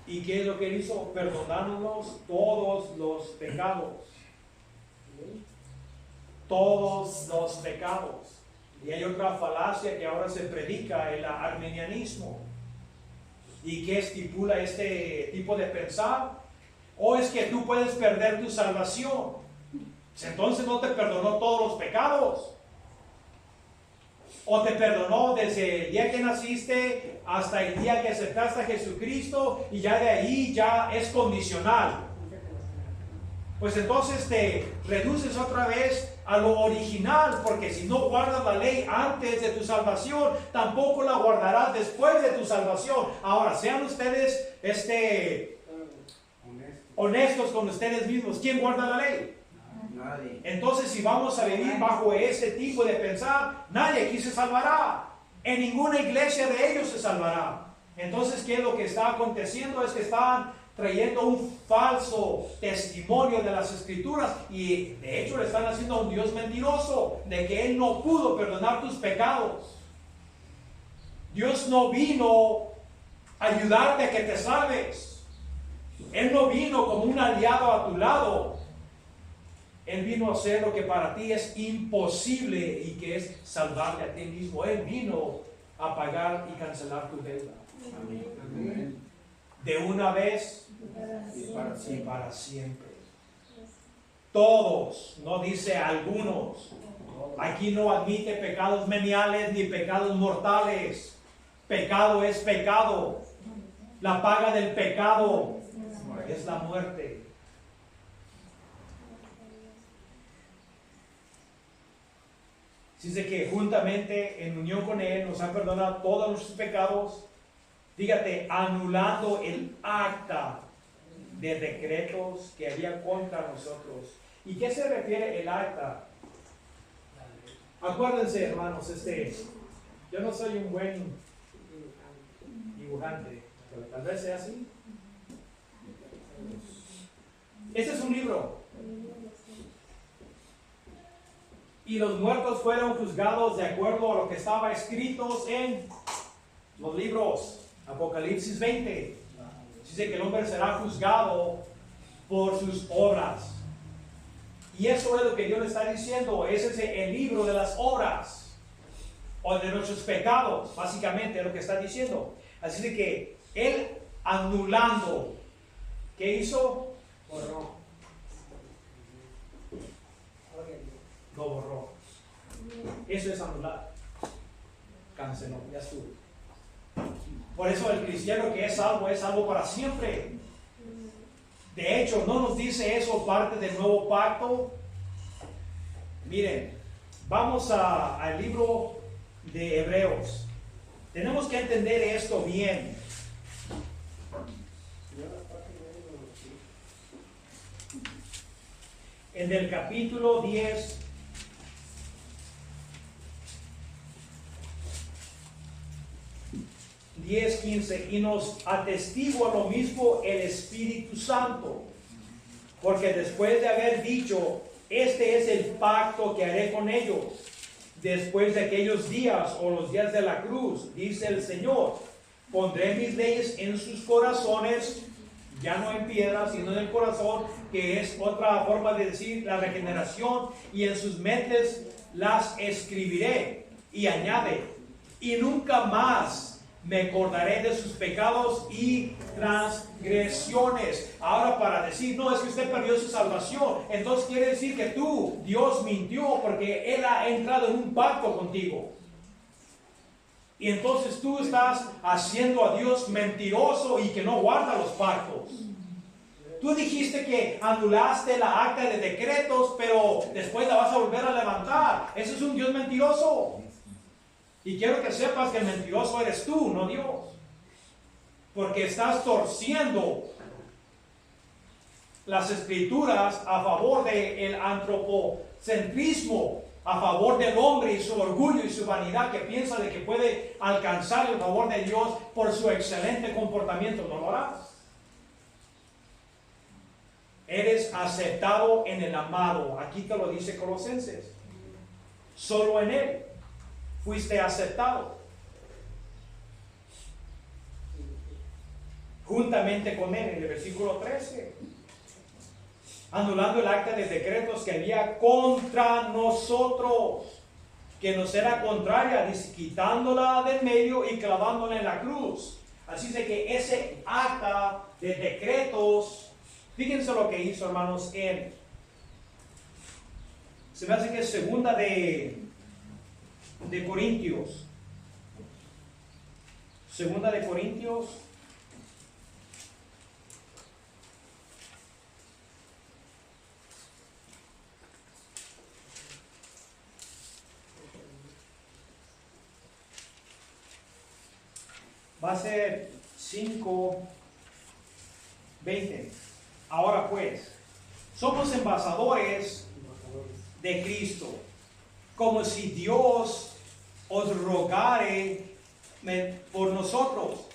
¿Y qué es lo que Él hizo? Perdonándonos todos los pecados. Todos los pecados. Y hay otra falacia que ahora se predica, el arminianismo. ¿Y qué estipula este tipo de pensar? O es que tú puedes perder tu salvación. Entonces no te perdonó todos los pecados. O te perdonó desde el día que naciste hasta el día que aceptaste a Jesucristo, y ya de ahí ya es condicional. Pues entonces te reduces otra vez a lo original, porque si no guardas la ley antes de tu salvación, tampoco la guardarás después de tu salvación. Ahora, sean ustedes honestos con ustedes mismos. ¿Quién guarda la ley? Nadie. Entonces, si vamos a vivir bajo ese tipo de pensar, nadie aquí se salvará. En ninguna iglesia de ellos se salvará. Entonces, ¿qué es lo que está aconteciendo? Es que están trayendo un falso testimonio de las Escrituras, y de hecho le están haciendo a un Dios mentiroso, de que Él no pudo perdonar tus pecados. Dios no vino a ayudarte a que te salves. Él no vino como un aliado a tu lado. Él vino a hacer lo que para ti es imposible, y que es salvarte a ti mismo. Él vino a pagar y cancelar tu deuda. Amén. De una vez y para siempre. Todos, no dice algunos. Aquí no admite pecados veniales ni pecados mortales. Pecado es pecado. La paga del pecado es la muerte. Dice que juntamente en unión con Él nos ha perdonado todos nuestros pecados. Fíjate, anulando el acta de decretos que había contra nosotros. ¿Y qué se refiere el acta? Acuérdense, hermanos, yo no soy un buen dibujante, pero tal vez sea así. Este es un libro. y los muertos fueron juzgados de acuerdo a lo que estaba escrito en los libros. Apocalipsis 20. Dice que el hombre será juzgado por sus obras. Y eso es lo que Dios le está diciendo. Ese es el libro de las obras o de nuestros pecados, básicamente es lo que está diciendo. Así de que Él anulando, ¿qué hizo? Borró. Lo borró. Eso es anular. Canceló, ya estuvo. Por eso el cristiano que es salvo para siempre. De hecho, ¿no nos dice eso parte del nuevo pacto? Miren, vamos al libro de Hebreos. Tenemos que entender esto bien. En el capítulo 10, (10, 15) y nos atestigua lo mismo el Espíritu Santo, porque después de haber dicho, este es el pacto que haré con ellos después de aquellos días o los días de la cruz, dice el Señor, pondré mis leyes en sus corazones, ya no en piedra, sino en el corazón, que es otra forma de decir la regeneración, y en sus mentes las escribiré. Y añade, y nunca más me acordaré de sus pecados y transgresiones. Ahora, para decir, no, es que usted perdió su salvación, entonces quiere decir que Dios mintió, porque Él ha entrado en un pacto contigo. Y entonces tú estás haciendo a Dios mentiroso y que no guarda los pactos. Tú dijiste que anulaste la acta de decretos, pero después la vas a volver a levantar. Eso es un Dios mentiroso. Y quiero que sepas que el mentiroso eres tú, no Dios. Porque estás torciendo las escrituras a favor del antropocentrismo, a favor del hombre y su orgullo y su vanidad, que piensa de que puede alcanzar el favor de Dios por su excelente comportamiento. No lo harás. Eres aceptado en el amado. Aquí te lo dice Colosenses. Solo en Él fuiste aceptado, juntamente con Él, en el versículo 13, anulando el acta de decretos que había contra nosotros, que nos era contraria, quitándola del medio y clavándola en la cruz. Así de que ese acta de decretos, fíjense lo que hizo, hermanos, se me hace que es segunda de Corintios. Segunda de Corintios. Va a ser 5:20. Ahora pues, somos embajadores de Cristo, como si Dios os rogare por nosotros.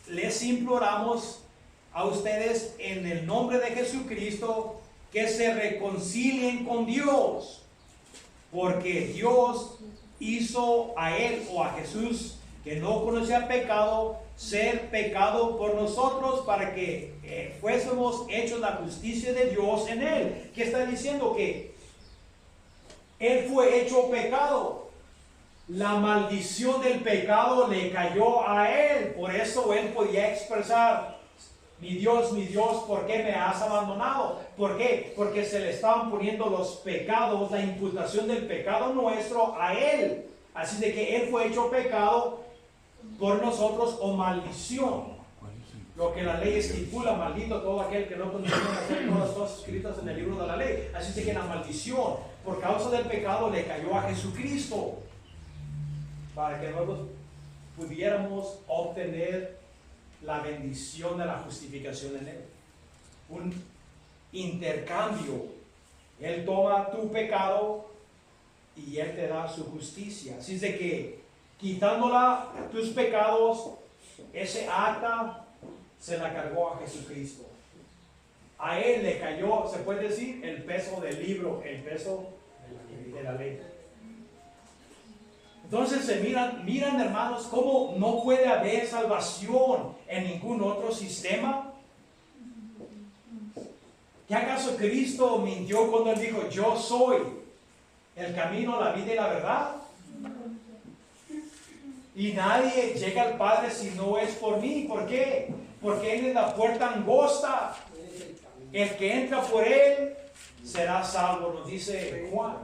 Les imploramos a ustedes en el nombre de Jesucristo que se reconcilien con Dios, porque Dios hizo a Él o a Jesús, que no conocía pecado, ser pecado por nosotros, para que fuésemos hechos la justicia de Dios en Él. ¿Qué está diciendo? Que Él fue hecho pecado. La maldición del pecado le cayó a Él. Por eso Él podía expresar, mi Dios, ¿por qué me has abandonado? ¿Por qué? Porque se le estaban poniendo los pecados, la imputación del pecado nuestro a Él. Así de que Él fue hecho pecado por nosotros, o maldición. Lo que la ley estipula, maldito todo aquel que no continúa en hacer todas las cosas escritas en el libro de la ley. Así de que la maldición por causa del pecado le cayó a Jesucristo, para que nosotros pudiéramos obtener la bendición de la justificación en Él. Un intercambio. Él toma tu pecado y Él te da su justicia. Así es de que, quitándola tus pecados, ese acta se la cargó a Jesucristo. A Él le cayó, se puede decir, el peso del libro, el peso de la ley. Entonces se miran hermanos, cómo no puede haber salvación en ningún otro sistema. ¿Qué acaso Cristo mintió cuando Él dijo, yo soy el camino, la vida y la verdad? Y nadie llega al Padre si no es por mí. ¿Por qué? Porque Él es la puerta angosta. El que entra por Él será salvo, nos dice Juan.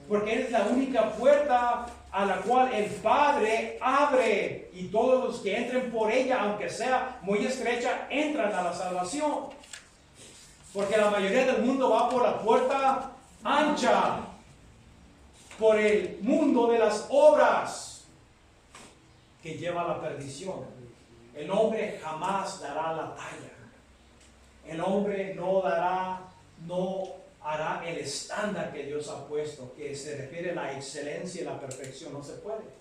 Porque Él es la única puerta a la cual el Padre abre. Y todos los que entren por ella, aunque sea muy estrecha, entran a la salvación. Porque la mayoría del mundo va por la puerta ancha. Por el mundo de las obras que lleva a la perdición. El hombre jamás dará la talla. El hombre no hará el estándar que Dios ha puesto, que se refiere a la excelencia y la perfección. No se puede.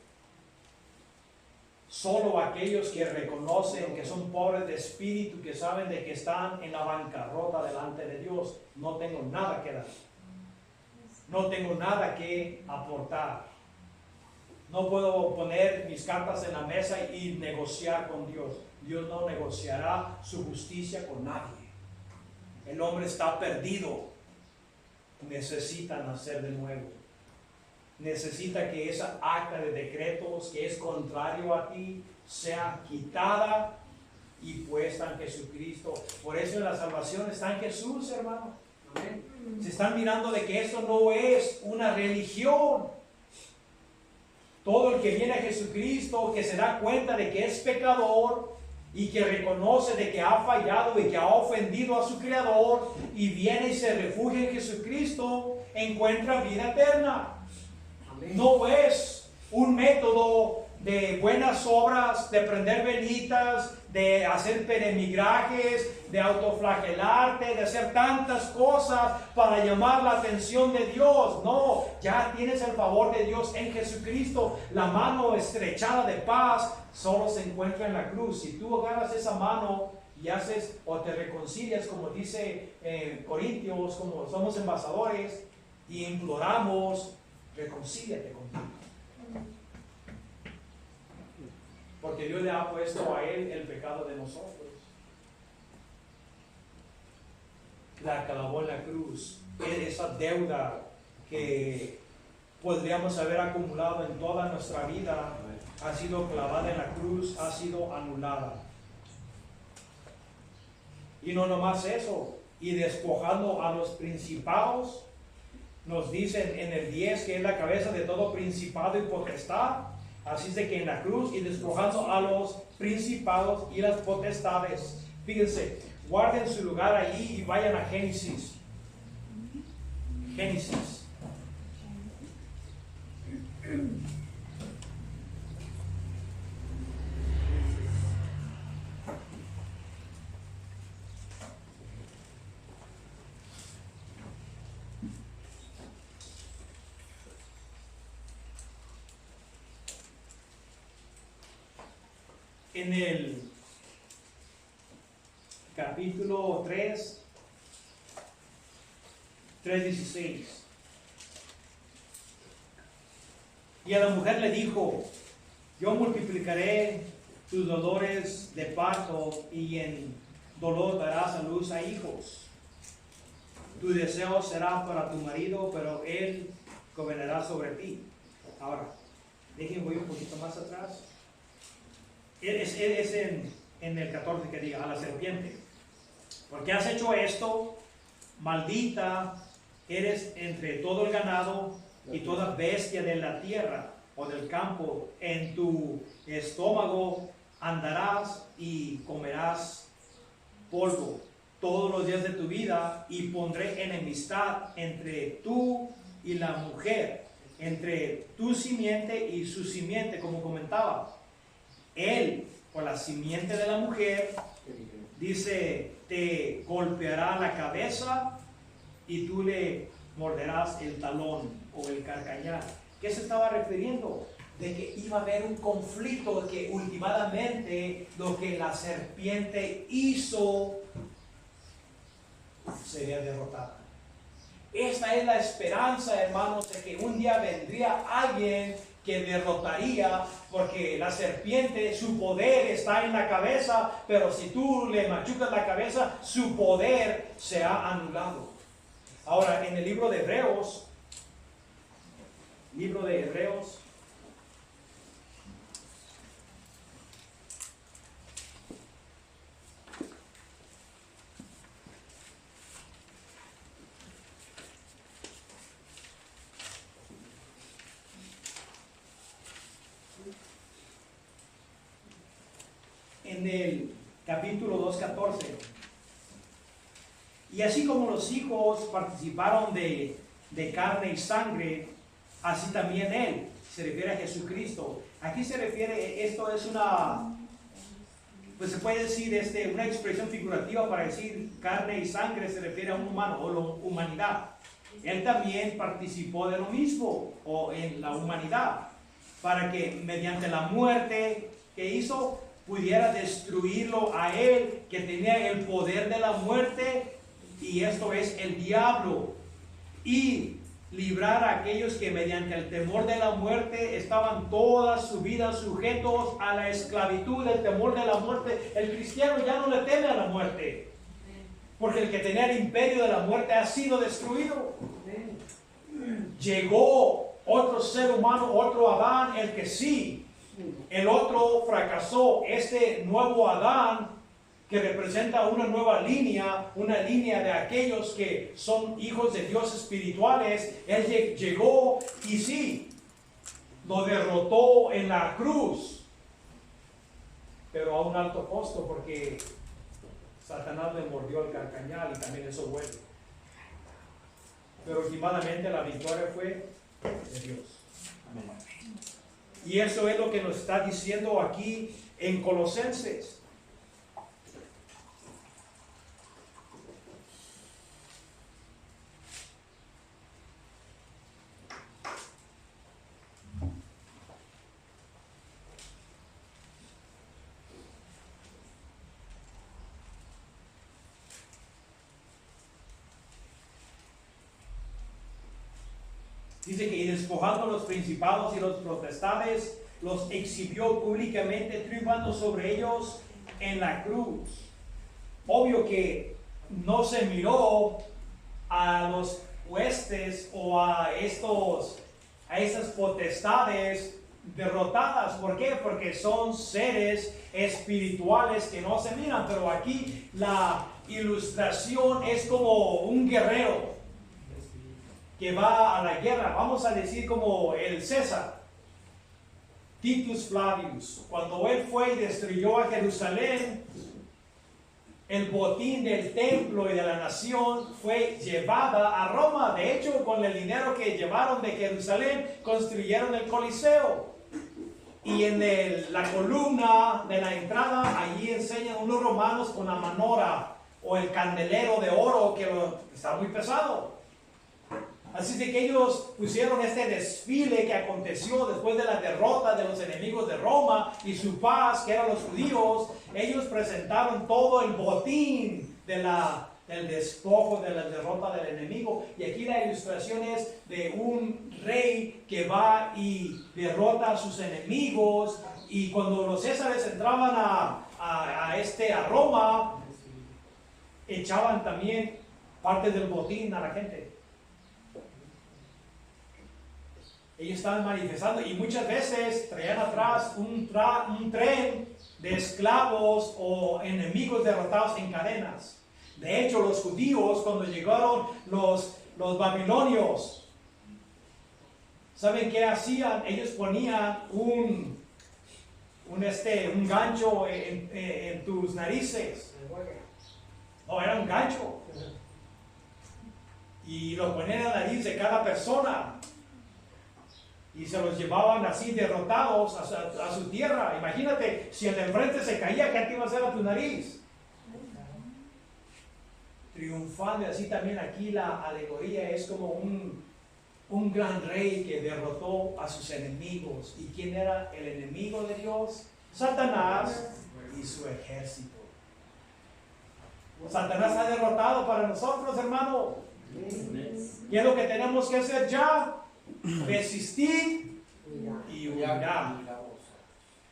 Solo aquellos que reconocen que son pobres de espíritu, que saben de que están en la bancarrota delante de Dios, no tengo nada que dar. No tengo nada que aportar. No puedo poner mis cartas en la mesa y negociar con Dios. Dios no negociará su justicia con nadie. El hombre está perdido. Necesita nacer de nuevo. Necesita que esa acta de decretos que es contrario a ti sea quitada y puesta en Jesucristo. Por eso en la salvación está en Jesús, hermano. Amén. Se están mirando de que esto no es una religión. Todo el que viene a Jesucristo, que se da cuenta de que es pecador y que reconoce de que ha fallado y que ha ofendido a su Creador y viene y se refugia en Jesucristo, encuentra vida eterna. Amén. No es un método de buenas obras, de prender velitas, de hacer peregrinajes, de autoflagelarte, de hacer tantas cosas para llamar la atención de Dios. No, ya tienes el favor de Dios en Jesucristo. La mano estrechada de paz solo se encuentra en la cruz. Si tú agarras esa mano y haces o te reconcilias, como dice Corintios, como somos embajadores y imploramos, reconcíliate contigo. Porque Dios le ha puesto a Él el pecado de nosotros. La clavó en la cruz. Esa deuda que podríamos haber acumulado en toda nuestra vida ha sido clavada en la cruz, ha sido anulada. Y no nomás eso, y despojando a los principados, nos dicen en el 10 que es la cabeza de todo principado y potestad. Así es de que en la cruz y despojando a los principados y las potestades. Fíjense, guarden su lugar allí y vayan a Génesis. Génesis. En el capítulo 3:16. Y a la mujer le dijo: yo multiplicaré tus dolores de parto y en dolor darás a luz a hijos. Tu deseo será para tu marido, pero él gobernará sobre ti. Ahora, déjenme voy un poquito más atrás. Es en el 14 que diga: a la serpiente, porque has hecho esto, maldita eres entre todo el ganado y toda bestia de la tierra o del campo. En tu estómago andarás y comerás polvo todos los días de tu vida, y pondré enemistad entre tú y la mujer, entre tu simiente y su simiente, como comentaba. Él, o la simiente de la mujer, dice, te golpeará la cabeza y tú le morderás el talón o el carcañar. ¿Qué se estaba refiriendo? De que iba a haber un conflicto, que últimamente lo que la serpiente hizo sería derrotada. Esta es la esperanza, hermanos, de que un día vendría alguien que derrotaría, porque la serpiente, su poder está en la cabeza, pero si tú le machucas la cabeza, su poder se ha anulado. Ahora, en el libro de Hebreos, en el capítulo 2:14. Y así como los hijos participaron de carne y sangre, así también Él, se refiere a Jesucristo. Aquí se refiere, esto es pues se puede decir una expresión figurativa para decir carne y sangre, se refiere a un humano o la humanidad. Él también participó de lo mismo, o en la humanidad, para que mediante la muerte que hizo, pudiera destruirlo a él, que tenía el poder de la muerte, y esto es el diablo, y librar a aquellos que mediante el temor de la muerte estaban toda su vida sujetos a la esclavitud del temor de la muerte. El cristiano ya no le teme a la muerte, porque el que tenía el imperio de la muerte ha sido destruido. Llegó otro ser humano, otro Adán, el que sí, el otro fracasó. Este nuevo Adán, que representa una nueva línea, una línea de aquellos que son hijos de Dios espirituales, él llegó y sí, lo derrotó en la cruz, pero a un alto costo, porque Satanás le mordió el carcañal y también eso vuelve. Pero últimamente la victoria fue de Dios. Amén. Y eso es lo que nos está diciendo aquí en Colosenses. Dice que y despojando a los principados y los potestades, los exhibió públicamente, triunfando sobre ellos en la cruz. Obvio que no se miró a los huestes o a esas potestades derrotadas. ¿Por qué? Porque son seres espirituales que no se miran. Pero aquí la ilustración es como un guerrero que va a la guerra, vamos a decir como el César, Titus Flavius. Cuando él fue y destruyó a Jerusalén, el botín del templo y de la nación fue llevada a Roma. De hecho, con el dinero que llevaron de Jerusalén, construyeron el Coliseo. Y en la columna de la entrada, allí enseñan unos romanos con la manora o el candelero de oro que está muy pesado. Así de que ellos pusieron este desfile que aconteció después de la derrota de los enemigos de Roma y su paz, que eran los judíos. Ellos presentaron todo el botín del despojo, de la derrota del enemigo. Y aquí la ilustración es de un rey que va y derrota a sus enemigos. Y cuando los césares entraban a Roma, echaban también parte del botín a la gente. Ellos estaban manifestando y muchas veces traían atrás un tren de esclavos o enemigos derrotados en cadenas. De hecho, los judíos, cuando llegaron los babilonios, ¿saben qué hacían? Ellos ponían un gancho en tus narices. No, era un gancho. Y lo ponían en la nariz de cada persona. Y se los llevaban así derrotados a su tierra. Imagínate, si el de enfrente se caía, ¿qué te iba a hacer a tu nariz? Triunfando. Así también aquí la alegoría es como un gran rey que derrotó a sus enemigos. ¿Y quién era el enemigo de Dios? Satanás y su ejército. Satanás ha derrotado para nosotros, hermano. ¿Qué es lo que tenemos que hacer ya? Resistir y huirá.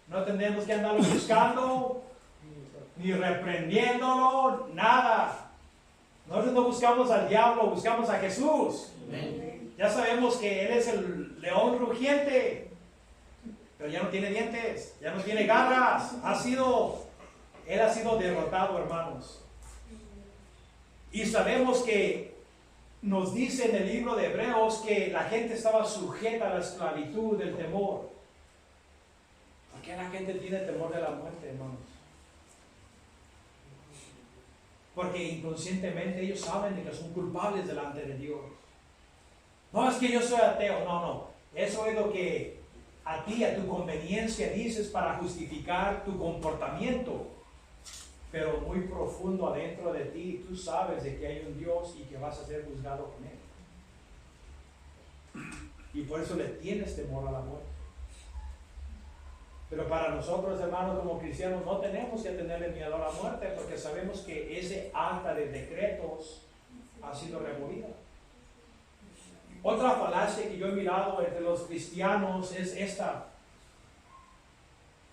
No tenemos que andarlo buscando, ni reprendiéndolo, nada. Nosotros no buscamos al diablo, buscamos a Jesús. Ya sabemos que Él es el león rugiente, pero ya no tiene dientes, ya no tiene garras. Él ha sido derrotado, hermanos. Y sabemos que nos dice en el libro de Hebreos que la gente estaba sujeta a la esclavitud del temor. ¿Por qué la gente tiene temor de la muerte, hermanos? Porque inconscientemente ellos saben de que son culpables delante de Dios. No es que yo soy ateo, no. Eso es lo que a ti, a tu conveniencia dices para justificar tu comportamiento. Pero muy profundo adentro de ti, tú sabes de que hay un Dios y que vas a ser juzgado con Él. Y por eso le tienes temor a la muerte. Pero para nosotros, hermanos, como cristianos, no tenemos que tenerle miedo a la muerte, porque sabemos que ese acta de decretos ha sido removida. Otra falacia que yo he mirado entre los cristianos es esta.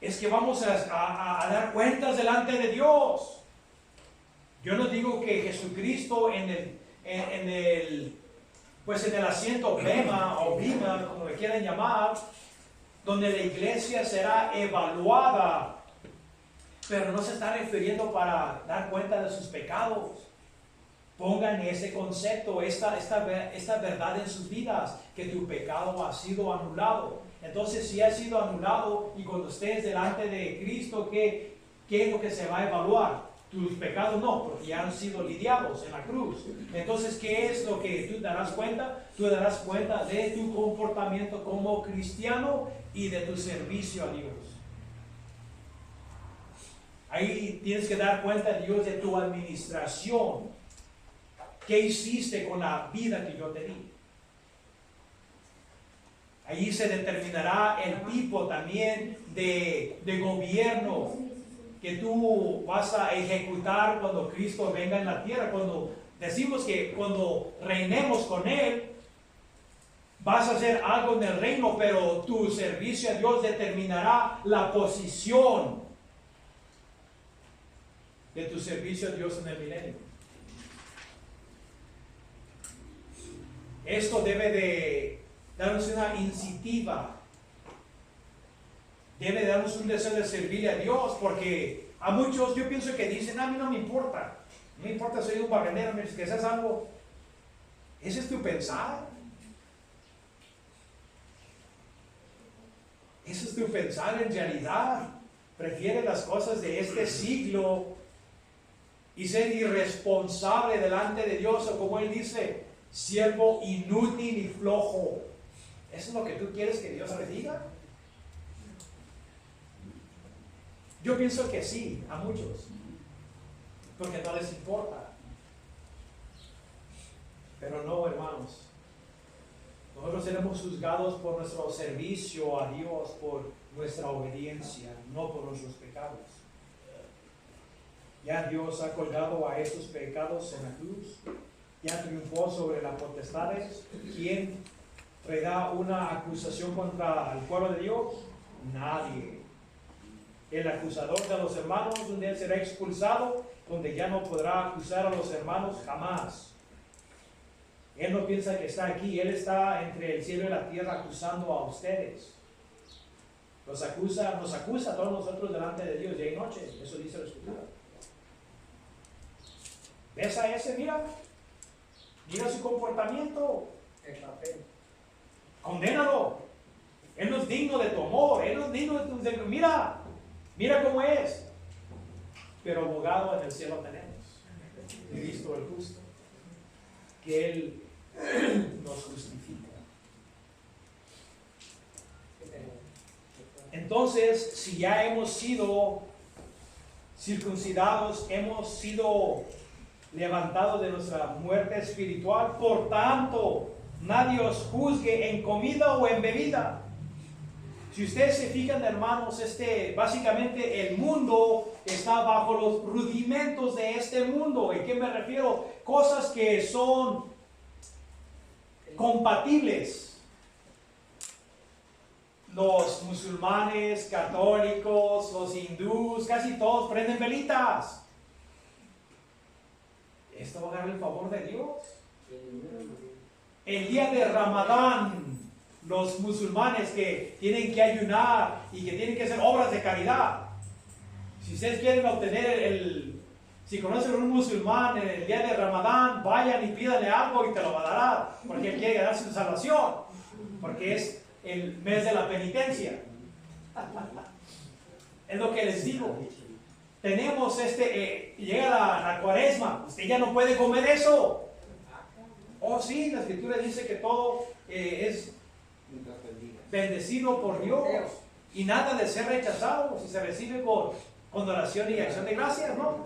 Es que vamos a dar cuentas delante de Dios. Yo no digo que Jesucristo en el asiento bema o bima, como le quieran llamar, donde la iglesia será evaluada, pero no se está refiriendo para dar cuenta de sus pecados. Pongan ese concepto, esta verdad en sus vidas, que tu pecado ha sido anulado. Entonces, si ha sido anulado y cuando estés delante de Cristo, ¿qué es lo que se va a evaluar? Tus pecados no, porque ya han sido lidiados en la cruz. Entonces, ¿qué es lo que tú darás cuenta? Tú darás cuenta de tu comportamiento como cristiano y de tu servicio a Dios. Ahí tienes que dar cuenta, Dios, de tu administración. ¿Qué hiciste con la vida que yo te di? Ahí se determinará el tipo también de gobierno que tú vas a ejecutar cuando Cristo venga en la tierra. Cuando decimos que cuando reinemos con Él, vas a hacer algo en el reino, pero tu servicio a Dios determinará la posición de tu servicio a Dios en el milenio. Esto debe de darnos una iniciativa, debe darnos un deseo de servirle a Dios, porque a muchos yo pienso que dicen, a mí no me importa, soy un barrenero, que seas algo. ¿Ese es tu pensar? ¿Eso es tu pensar en realidad? ¿Prefieres las cosas de este siglo y ser irresponsable delante de Dios, o como Él dice, siervo inútil y flojo? ¿Eso es lo que tú quieres que Dios te diga? Yo pienso que sí, a muchos, porque no les importa. Pero no, hermanos. Nosotros seremos juzgados por nuestro servicio a Dios, por nuestra obediencia, no por nuestros pecados. Ya Dios ha colgado a esos pecados en la cruz. Ya triunfó sobre las potestades. ¿Quién traerá una acusación contra el pueblo de Dios? Nadie. El acusador de los hermanos, donde él será expulsado, donde ya no podrá acusar a los hermanos jamás. Él no piensa que está aquí, Él está entre el cielo y la tierra acusando a ustedes. Nos acusa a todos nosotros delante de Dios día y noche. Eso dice la Escritura. ¿Ves a ese? Mira su comportamiento. Condénalo. Él no es digno de tu amor, Él no es digno de tu... Mira cómo es. Pero abogado en el cielo tenemos, Cristo el justo, que Él nos justifica. Entonces, si ya hemos sido circuncidados, hemos sido levantados de nuestra muerte espiritual, por tanto, nadie os juzgue en comida o en bebida. Si ustedes se fijan, hermanos, básicamente el mundo está bajo los rudimentos de este mundo. ¿A qué me refiero? Cosas que son compatibles. los musulmanes, católicos, los hindús, casi todos prenden velitas. Esto va a ganar el favor de Dios. El día de Ramadán, los musulmanes que tienen que ayunar y que tienen que hacer obras de caridad. Si ustedes quieren obtener si conocen a un musulmán en el día de Ramadán, vayan y pídanle algo y te lo va a dar, porque él quiere ganarse su salvación, porque es el mes de la penitencia. Es lo que les digo. Tenemos llega la cuaresma, usted ya no puede comer eso. Oh sí, la escritura dice que todo es bendecido por Dios y nada de ser rechazado si se recibe con oración y acción de gracias, ¿no?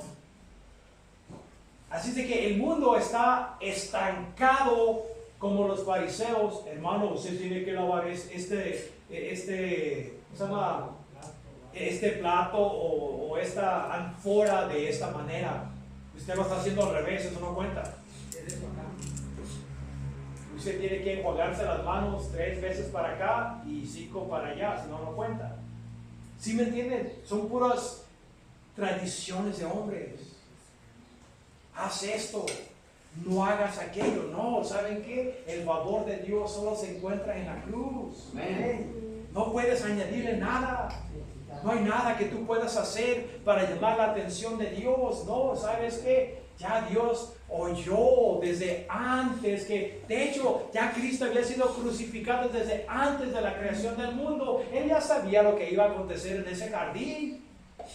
Así de que el mundo está estancado como los fariseos. Hermano, usted tiene que lavar ¿cómo se llama? Este plato o esta ánfora de esta manera. Usted lo está haciendo al revés, eso no cuenta. Usted tiene que enjuagarse las manos 3 veces para acá y 5 para allá, si no, no cuenta. ¿Sí me entienden? Son puras tradiciones de hombres. Haz esto, no hagas aquello. No, ¿saben qué? El favor de Dios solo se encuentra en la cruz. No puedes añadirle nada. No hay nada que tú puedas hacer para llamar la atención de Dios. No, ¿sabes qué? Ya Dios oyó desde antes de hecho, ya Cristo había sido crucificado desde antes de la creación del mundo. Él ya sabía lo que iba a acontecer en ese jardín.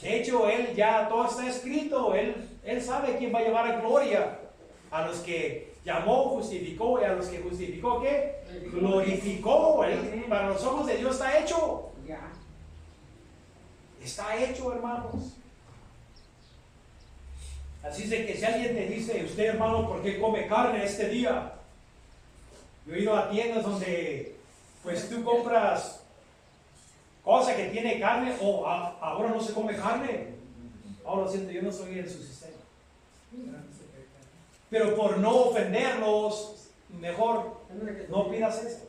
De hecho, Él ya todo está escrito. Él sabe quién va a llevar a gloria. A los que llamó, justificó, y a los que justificó, ¿qué? Glorificó. Para los ojos de Dios está hecho. Está hecho, hermanos. Así es de que si alguien te dice, usted hermano, ¿por qué come carne este día? Yo he ido a tiendas donde pues tú compras cosa que tiene carne o ahora no se come carne. Ahora lo siento, yo no soy en su sistema. Pero por no ofenderlos, mejor no pidas eso.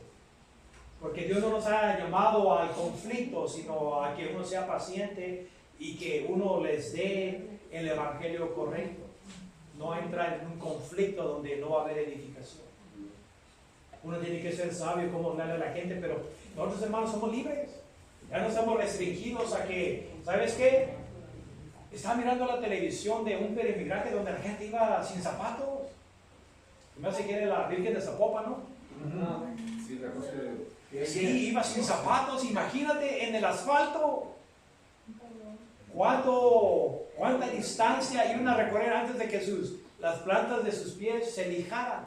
Porque Dios no nos ha llamado al conflicto, sino a que uno sea paciente y que uno les dé el evangelio correcto. No entrar en un conflicto donde no va a haber edificación. Uno tiene que ser sabio como hablarle a la gente, pero nosotros hermanos somos libres. Ya no estamos restringidos a que, ¿sabes qué? Estaba mirando la televisión de un peremigrante donde la gente iba sin zapatos. Me hace que era la Virgen de Zapopan, ¿no? Sí, la cosa Sí, iba sin zapatos, imagínate en el asfalto. ¿Cuánta distancia iban a recorrer antes de que las plantas de sus pies se lijaran?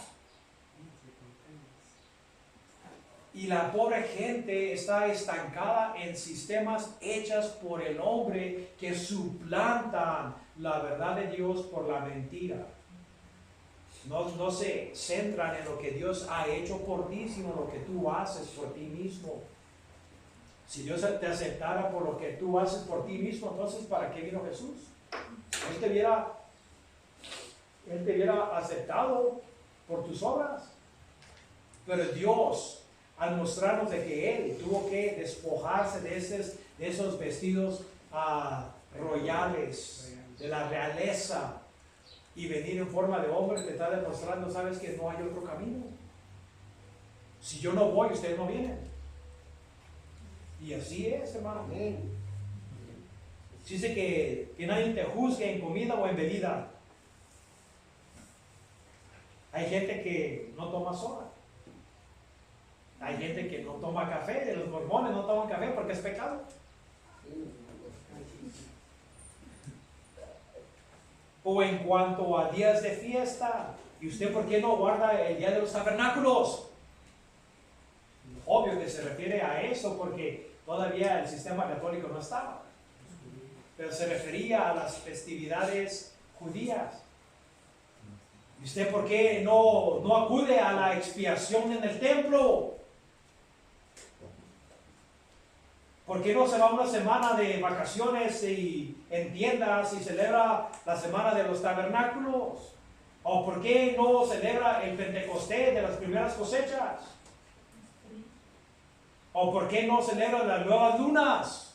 Y la pobre gente está estancada en sistemas hechos por el hombre que suplantan la verdad de Dios por la mentira. No se centran en lo que Dios ha hecho por ti, sino lo que tú haces por ti mismo. Si Dios te aceptara por lo que tú haces por ti mismo, entonces ¿para qué vino Jesús? Él te hubiera aceptado por tus obras. Pero Dios, al mostrarnos de que Él tuvo que despojarse de esos vestidos royales, de la realeza, y venir en forma de hombre, te está demostrando, sabes que no hay otro camino. Si yo no voy, ustedes no vienen. Y así es, hermano. Dice que nadie te juzgue en comida o en bebida. Hay gente que no toma soda. Hay gente que no toma café. Los mormones no toman café porque es pecado. O en cuanto a días de fiesta, ¿y usted por qué no guarda el día de los tabernáculos? Obvio que se refiere a eso porque todavía el sistema católico no estaba. Pero se refería a las festividades judías. ¿Y usted por qué no acude a la expiación en el templo? ¿Por qué no se va una semana de vacaciones y en tiendas y celebra la semana de los tabernáculos? ¿O por qué no celebra el Pentecostés de las primeras cosechas? ¿O por qué no celebran las nuevas lunas?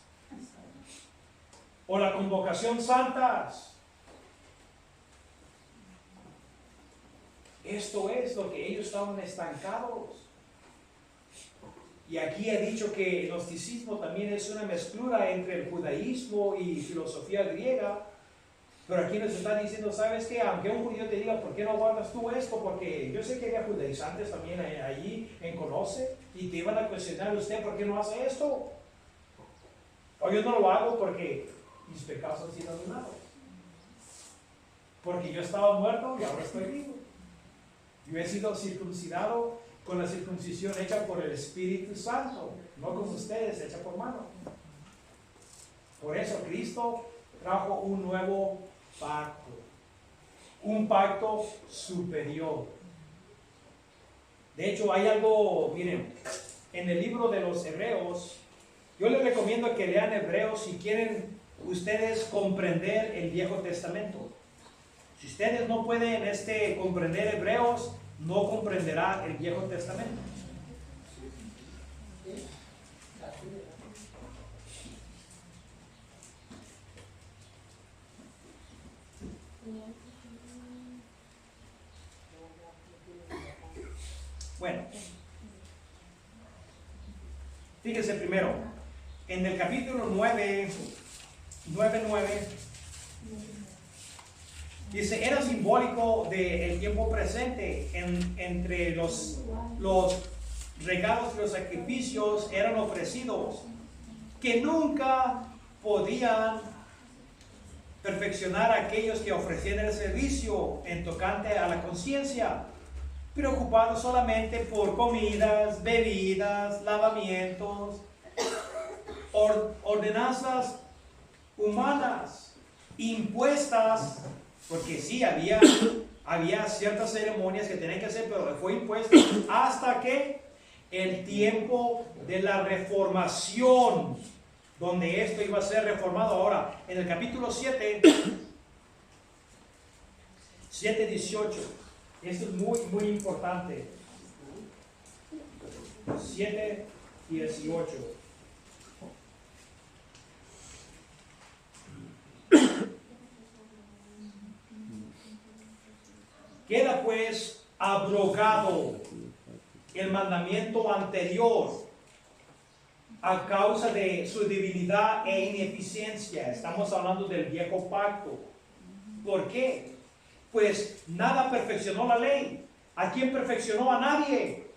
¿O la convocación santas? Esto es lo que ellos estaban estancados. Y aquí he dicho que el gnosticismo también es una mezcla entre el judaísmo y filosofía griega. Pero aquí nos está diciendo, ¿sabes qué? Aunque un judío te diga, ¿por qué no guardas tú esto? Porque yo sé que había judaizantes también allí en Conoce y te iban a cuestionar, ¿usted por qué no hace esto? O yo no lo hago porque mis pecados han sido anulados. Porque yo estaba muerto y ahora estoy vivo. Yo he sido circuncidado con la circuncisión hecha por el Espíritu Santo, no con ustedes, hecha por mano. Por eso Cristo trajo un nuevo pacto, un pacto superior. De hecho, hay algo, miren, en el libro de los Hebreos, yo les recomiendo que lean Hebreos si quieren ustedes comprender el Viejo Testamento. Si ustedes no pueden comprender Hebreos, no comprenderán el Viejo Testamento. Bueno, fíjense primero, en el capítulo 9, dice, era simbólico del tiempo presente, entre los regalos y los sacrificios eran ofrecidos, que nunca podían perfeccionar a aquellos que ofrecían el servicio en tocante a la conciencia, preocupados solamente por comidas, bebidas, lavamientos, ordenanzas humanas, impuestas, porque sí, había ciertas ceremonias que tenían que hacer, pero fue impuesto hasta que el tiempo de la reformación, donde esto iba a ser reformado. Ahora, en el capítulo 7:18, esto es muy, muy importante. 7:18. Queda pues abrogado el mandamiento anterior a causa de su debilidad e ineficiencia. Estamos hablando del viejo pacto. ¿Por qué? Pues nada perfeccionó la ley. ¿A quién perfeccionó? A nadie.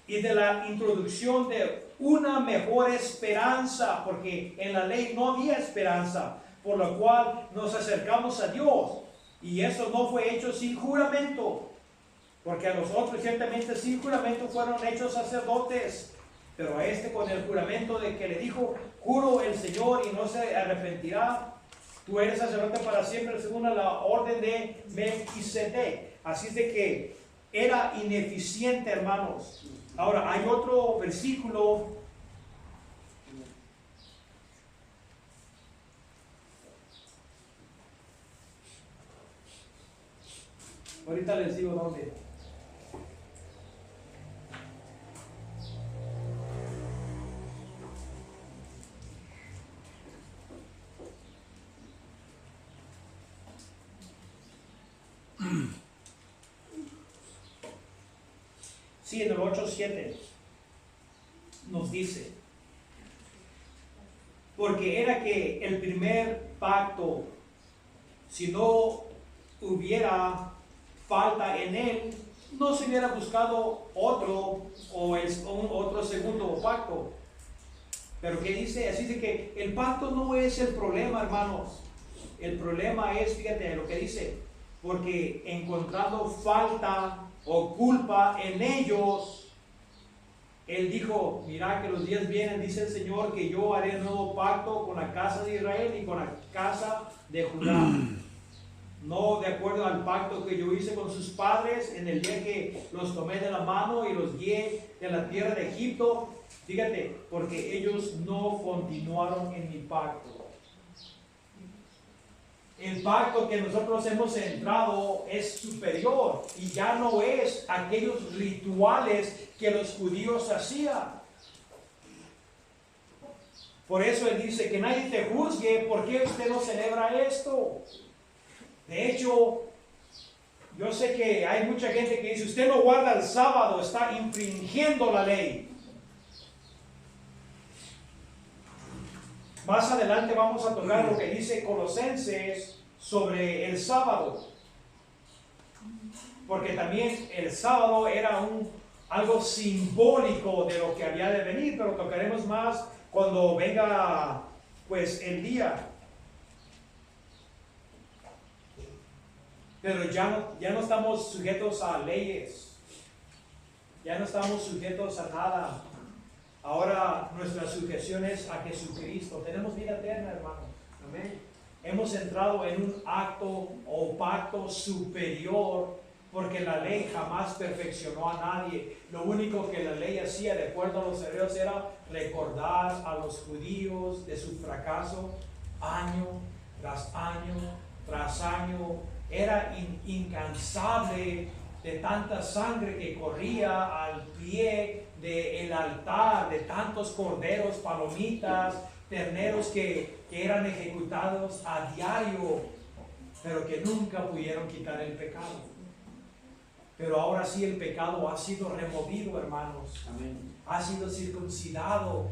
Y de la introducción de una mejor esperanza, porque en la ley no había esperanza, por lo cual nos acercamos a Dios. Y eso no fue hecho sin juramento, porque a los otros ciertamente sin juramento fueron hechos sacerdotes, pero a con el juramento de que le dijo, juro el Señor y no se arrepentirá, tú eres sacerdote para siempre según la orden de Melquisedec. Así es de que era ineficiente, hermanos. Ahora hay otro versículo. Ahorita les digo dónde. Sí, en el 8:7 nos dice, porque era que el primer pacto, si no hubiera falta en él, no se hubiera buscado otro otro segundo pacto. Pero ¿qué dice? Así de que el pacto no es el problema, hermanos. El problema es, fíjate lo que dice, porque encontrando falta o culpa en ellos, él dijo, mira que los días vienen, dice el Señor, que yo haré un nuevo pacto con la casa de Israel y con la casa de Judá. No de acuerdo al pacto que yo hice con sus padres en el día que los tomé de la mano y los guié de la tierra de Egipto. Fíjate, porque ellos no continuaron en mi pacto. El pacto que nosotros hemos entrado es superior y ya no es aquellos rituales que los judíos hacían. Por eso Él dice que nadie te juzgue, ¿por qué usted no celebra esto? De hecho, yo sé que hay mucha gente que dice, usted no guarda el sábado, está infringiendo la ley. Más adelante vamos a tocar lo que dice Colosenses sobre el sábado. Porque también el sábado era algo simbólico de lo que había de venir, pero tocaremos más cuando venga pues el día. Pero ya no estamos sujetos a leyes, ya no estamos sujetos a nada. Ahora nuestra sujeción es a Jesucristo. Tenemos vida eterna, hermanos. Amén. Hemos entrado en un acto o pacto superior, porque la ley jamás perfeccionó a nadie. Lo único que la ley hacía, de acuerdo a los hebreos, era recordar a los judíos de su fracaso año tras año tras año. Era incansable de tanta sangre que corría al pie del altar, de tantos corderos, palomitas, terneros que eran ejecutados a diario, pero que nunca pudieron quitar el pecado. Pero ahora sí el pecado ha sido removido, hermanos. Amén. Ha sido circuncidado.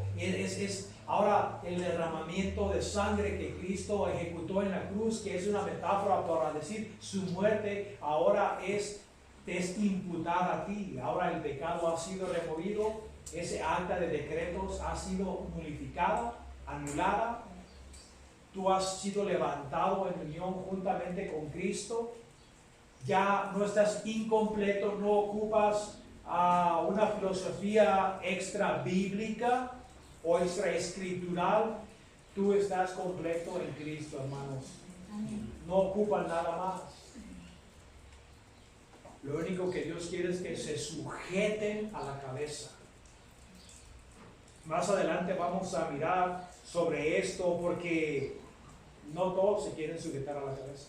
Ahora el derramamiento de sangre que Cristo ejecutó en la cruz, que es una metáfora para decir su muerte, ahora te es imputada a ti. Ahora el pecado ha sido removido. Ese acta de decretos ha sido nulificada, anulada. Tú has sido levantado en unión juntamente con Cristo. Ya no estás incompleto, no ocupas una filosofía extra bíblica o extra escritural. Tú estás completo en Cristo, hermanos. No ocupan nada más. Lo único que Dios quiere es que se sujeten a la cabeza. Más adelante vamos a mirar sobre esto, porque no todos se quieren sujetar a la cabeza.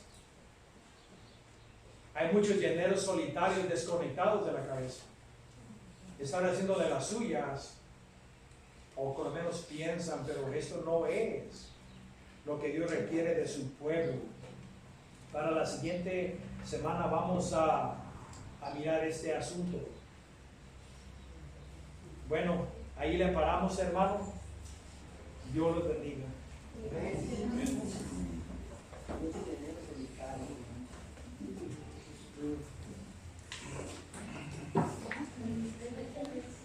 Hay muchos llaneros solitarios desconectados de la cabeza. Están haciendo de las suyas, o por lo menos piensan, pero esto no es lo que Dios requiere de su pueblo. Para la siguiente semana vamos a mirar este asunto. Bueno, ahí le paramos, hermano. Dios los bendiga. Amén.